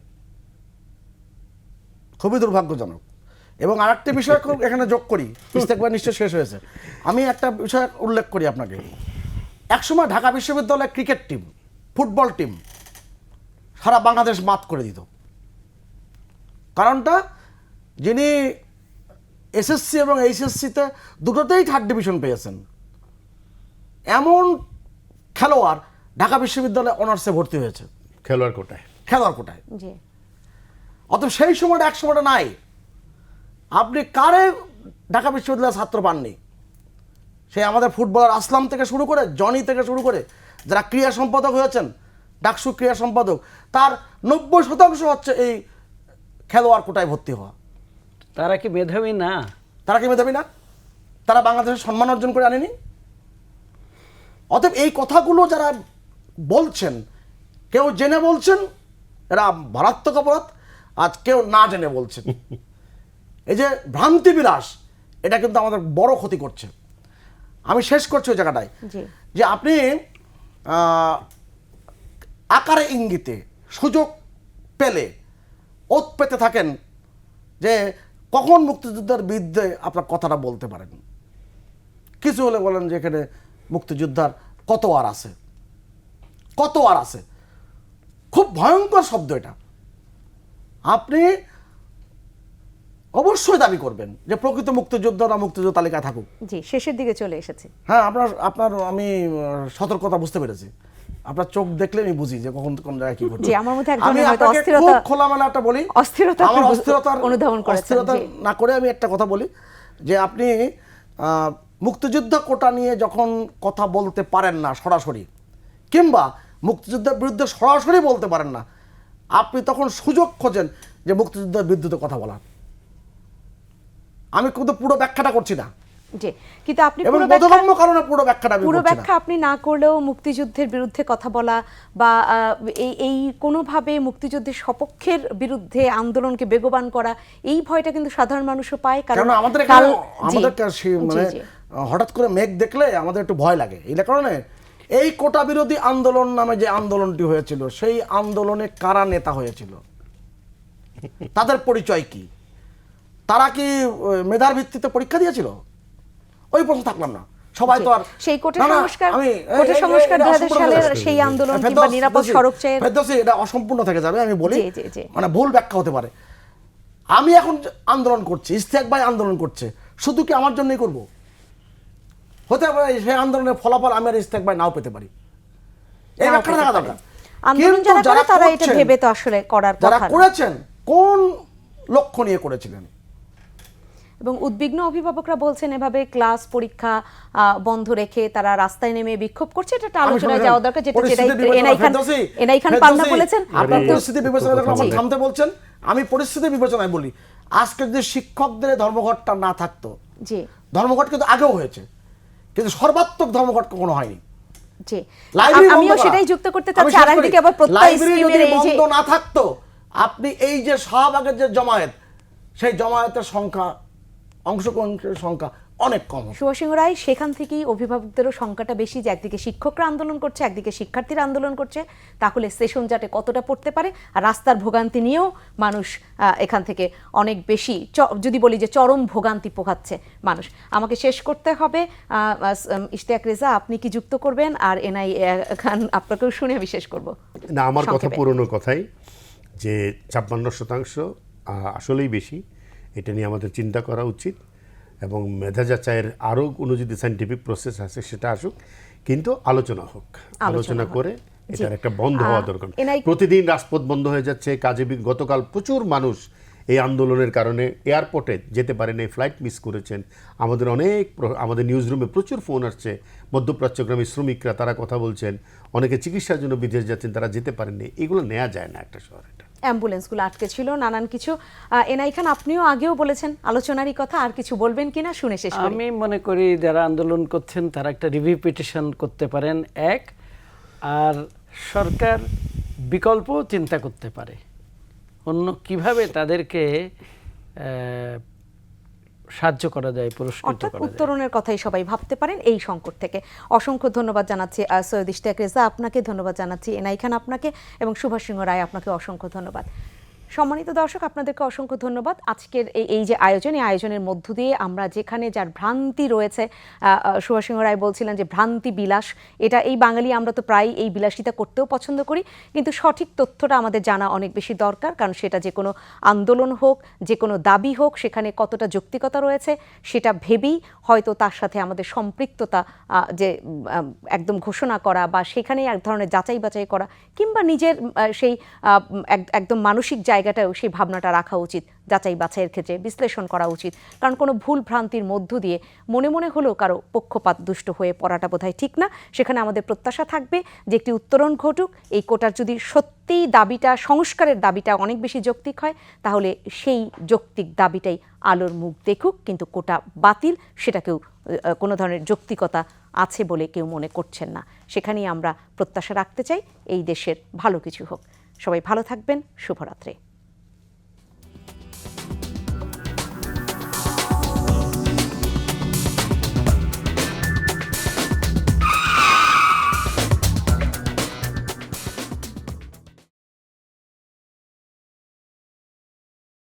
খুবই দুর্ভাগ্যজনক। এবং আরেকটা বিষয় খুব এখানে যোগ করি, ইস্তেকবার নিশ্চয় শেষ হয়েছে, আমি একটা বিষয় উল্লেখ করি আপনাকে। একসময় ঢাকা বিশ্ববিদ্যালয়ের ক্রিকেট টিম, ফুটবল টিম সারা বাংলাদেশ মাত করে দিত। কারণটা, যিনি এসএসসি এবং এইচএসসিতে দুটোতেই 3rd ডিভিশন পেয়েছেন এমন খেলোয়াড় ঢাকা বিশ্ববিদ্যালয়ে অনার্সে ভর্তি হয়েছে খেলোয়াড় কোটায়। খেলোয়াড় কোটায়। জি অতএব সেই সময়টা এক সময়টা নাই। আপনি কারে ঢাকা বিশ্ববিদ্যালয়ের ছাত্র পাননি? সেই আমাদের ফুটবলার আসলাম থেকে শুরু করে, জনি থেকে শুরু করে যারা ক্রীড়া সম্পাদক হয়েছেন, ডাকসু ক্রীড়া সম্পাদক, তার 90% হচ্ছে এই খেলোয়াড় কোটায় ভর্তি হওয়া। তারা কি মেধাবী না? তারা কি মেধাবী না? তারা বাংলাদেশের সম্মান অর্জন করে আনেনি? অতএব এই কথাগুলো যারা বলছেন, কেউ জেনে বলছেন, এরা মারাত্মক অপরাধ, আজ কেউ না জেনে বলছেন। এই যে ভ্রান্তি বিলাস, এটা কিন্তু আমাদের বড় ক্ষতি করছে। আমি শেষ করছি ওই জায়গাটায়, জি যে আপনি আকারে ইঙ্গিতে সুযোগ পেলে ওত পেতে থাকেন যে কখন মুক্তিযোদ্ধার বিরুদ্ধে আপনার কথাটা বলতে পারেন। কিছু হলে বলেন যে এখানে মুক্তিযোদ্ধার কত আর আছে, কত আর আছে। খুব ভয়ঙ্কর শব্দ এটা। আপনি অবশ্যই দাবি করবেন যে প্রকৃত মুক্তিযোদ্ধারা মুক্তিযোদ্ধা তালিকায় থাকুক। জি শেষের দিকে চলে এসেছি। হ্যাঁ, আপনার আমি সতর্কতা বুঝতে পেরেছি। আপনার চোখ দেখলে আমি বুঝি যে কখন কোন জায়গায় কি ঘটছে। জি, আমার মধ্যে এক আমি ধরনের হয়তো আপনাকে অস্থিরতা, খুব খোলামেলা একটা বলি, অস্থিরতা আমার আপনি অস্থিরতার অনুধাবন করেছেন। অস্থিরতা জি। না করে আমি একটা কথা বলি, যে আপনি মুক্তিযুদ্ধ কোটা নিয়ে যখন কথা বলতে পারেন না সরাসরি, কিংবা মুক্তিযুদ্ধের বিরুদ্ধে সরাসরি বলতে পারেন না, আপনি তখন সুযোগ খোঁজেন যে মুক্তিযুদ্ধের বিরুদ্ধে কথা বলার। আমি কিন্তু পুরো ব্যাখ্যাটা করছি না, জি, কিন্তু আপনি এবং পুরো ব্যাখ্যা, বোধগম্য কারণে পুরো ব্যাখ্যাটা আমি পুরো করছি না। ব্যাখ্যা আপনি না করলেও মুক্তিযুদ্ধের বিরুদ্ধে কথা বলা বা এই কোনোভাবে মুক্তিযুদ্ধের সপক্ষের বিরুদ্ধে আন্দোলনকে বেগবান করা, এই ভয়টা কিন্তু সাধারণ মানুষও পায়। কারণ আমাদের এখানে মানে হঠাৎ করে মেঘ দেখলে আমাদের একটু ভয় লাগে। এই কারণে এই কোটা বিরোধী আন্দোলন নামে যে আন্দোলনটি হয়েছিল, সেই আন্দোলনে কারা নেতা হয়েছিল, তাদের পরিচয় কি, তারা কি মেধার ভিত্তিতে পরীক্ষা দিয়েছিল? ওই প্রশ্ন থাকলাম না। সবাই তো আর সেই কোটা না, না, সংস্কার, আমি কোটা সংস্কার এটা 2000 অসম্পূর্ণ সালের থেকে সেই যাবে। আন্দোলন কিংবা ফেরদৌস, নিরাপদ ফেরদৌসি, সড়ক চাই, ফেরদৌসি, এটা অসম্পূর্ণ থেকে যাবে। আমি বলি, জি, জি, জি। মানে ভুল ব্যাখ্যা হতে পারে। আমি এখন আন্দোলন করছি, ইশতিয়াক ভাই আন্দোলন করছে, শুধু কি আমার জন্যই করব? হতে পারে সেই আন্দোলনের ফলাফল আমি আর ইশতিয়াক ভাই নাও পেতে পারি। এই নাও ব্যাখ্যা পেতে থাকা পারে। দরকার। আন্দোলন কিন্তু যারা করে তারা এটা করছেন, ভেবে তো আসলে করার যারা কথা না। করেছেন কোন লক্ষ্য নিয়ে করেছিলেন? এবং উদ্বিগ্ন অভিভাবকরা বলছেন এভাবে ক্লাস পরীক্ষা বন্ধ রেখে তারা রাস্তায় নেমে বিক্ষোভ করছে, এটা একটা আলোচনায় যাওয়া দরকার, যেটা এনআই খান পান্না বলেছেন। আপনার পরিস্থিতি বিবেচনা যখন জি। আমার থামতে বলছেন, আমি পরিস্থিতি বিবেচনায় বলি, আজকে যদি শিক্ষকদের ধর্মঘটটা না থাকতো, জি ধর্মঘট কিন্তু আগেও হয়েছে, কিন্তু সর্বাত্মক ধর্মঘট কখনো হয়নি। জি, লাইব্রেরি আমিও বন্ধ সেটাই করা। যুক্ত করতে আমি চাচ্ছি। শেষ আর একদিকে করি। আবার প্রত্যয় লাইব্রেরি স্কিমের যদি এই যে বন্ধ না থাকতো, আপনি এই যে শাহবাগের যে জমায়েত, সেই জমায়েতের সংখ্যা, অংশগ্রহণের সংখ্যা অনেক কম হতো। সুভাষ রায়, সেখান থেকেই অভিভাবকদেরও সংখ্যাটা বেশি, যে একদিকে শিক্ষকরা আন্দোলন করছে, একদিকে শিক্ষার্থীরা আন্দোলন করছে, তাহলে সেশন জাটে কতটা পড়তে পারে। আর রাস্তার ভোগান্তি নিয়েও মানুষ এখান থেকে অনেক বেশি, যদি বলি যে চরম ভোগান্তি পোহাচ্ছে মানুষ। আমাকে শেষ করতে হবে। ইশতিয়াক রেজা, আপনি কি যুক্ত করবেন? আর এনআই খান, আপনাকেও শুনে আমি শেষ করবো। না, আমার কথা সংক্ষেপে। পুরনো কথাই, যে 56% আসলেই বেশি। এটা নিয়ে আমাদের চিন্তা করা উচিত, এবং মেধা যাচাইয়ের আরও কোনো যদি সাইন্টিফিক প্রসেস আছে সেটা আসুক, কিন্তু আলোচনা হোক, আলোচনা করে এটার একটা বন্ধ হওয়া দরকার। প্রতিদিন রাজপথ বন্ধ হয়ে যাচ্ছে, কাজে গতকাল প্রচুর মানুষ এই আন্দোলনের কারণে এয়ারপোর্টে যেতে পারেনি, ফ্লাইট মিস করেছেন। আমাদের আমাদের নিউজ রুমে প্রচুর ফোন আসছে, মধ্যপ্রাচ্যগ্রামী শ্রমিকরা, তারা কথা বলছেন, অনেকে চিকিৎসার জন্য বিদেশ যাচ্ছেন, তারা যেতে পারেননি। এগুলো নেওয়া যায় না একটা শহরে। অ্যাম্বুলেন্সগুলো আটকে ছিল, নানান কিছু। এনআই খান, আপনিও আগেও বলেছেন আলোচনারই কথা, আর কিছু বলবেন কিনা শুনে শেষ করি। আমি মনে করি যারা আন্দোলন করছেন তারা একটা রিভিউ পিটিশন করতে পারেন, এক। আর সরকার বিকল্প চিন্তা করতে পারে, অন্য কিভাবে তাদেরকে সাহায্য করা যায়, পুরস্কৃত অর্থাৎ করা যায়। উত্তরণের কথাই সবাই ভাবতে পারেন এই সংকট থেকে। অসংখ্য ধন্যবাদ জানাচ্ছি সৈয়দ ইশতিয়াক রেজা আপনাকে, ধন্যবাদ জানাচ্ছি এনাই খান আপনাকে, এবং সুভাষ সিংহ রায় আপনাকে অসংখ্য ধন্যবাদ। সম্মানিত দর্শক, আপনাদেরকে অসংখ্য ধন্যবাদ। আজকের এই যে আয়োজন, এই আয়োজনের মধ্য দিয়ে আমরা যেখানে যার ভ্রান্তি রয়েছে, সুভাষ সিংহ রায় বলছিলেন যে ভ্রান্তি বিলাস, এটা এই বাঙালি আমরা তো প্রায় এই বিলাসিতা করতেও পছন্দ করি, কিন্তু সঠিক তথ্যটা আমাদের জানা অনেক বেশি দরকার, কারণ সেটা যে কোনো আন্দোলন হোক, যে কোনো দাবি হোক, সেখানে কতটা যৌক্তিকতা রয়েছে সেটা ভেবেই হয়তো তার সাথে আমাদের সম্পৃক্ততা যে একদম ঘোষণা করা বা সেখানেই এক ধরনের যাচাই বাছাই করা, কিংবা নিজের সেই একদম মানসিক জায়গাটাও সেই ভাবনাটা রাখা উচিত, যাচাই বাছাইয়ের ক্ষেত্রে বিশ্লেষণ করা উচিত। কারণ কোনো ভুল ভ্রান্তির মধ্য দিয়ে মনে মনে হলেও কারো পক্ষপাত দুষ্ট হয়ে পড়াটা বোধহয় ঠিক না। সেখানে আমাদের প্রত্যাশা থাকবে যে একটি উত্তরণ ঘটুক। এই কোটার যদি সত্যিই দাবিটা, সংস্কারের দাবিটা অনেক বেশি যৌক্তিক হয়, তাহলে সেই যৌক্তিক দাবিটাই আলোর মুখ দেখুক, কিন্তু কোটা বাতিল সেটাকেও কোনো ধরনের যৌক্তিকতা আছে বলে কেউ মনে করছেন না। সেখানেই আমরা প্রত্যাশা রাখতে চাই এই দেশের ভালো কিছু হোক। সবাই ভালো থাকবেন, শুভরাত্রি।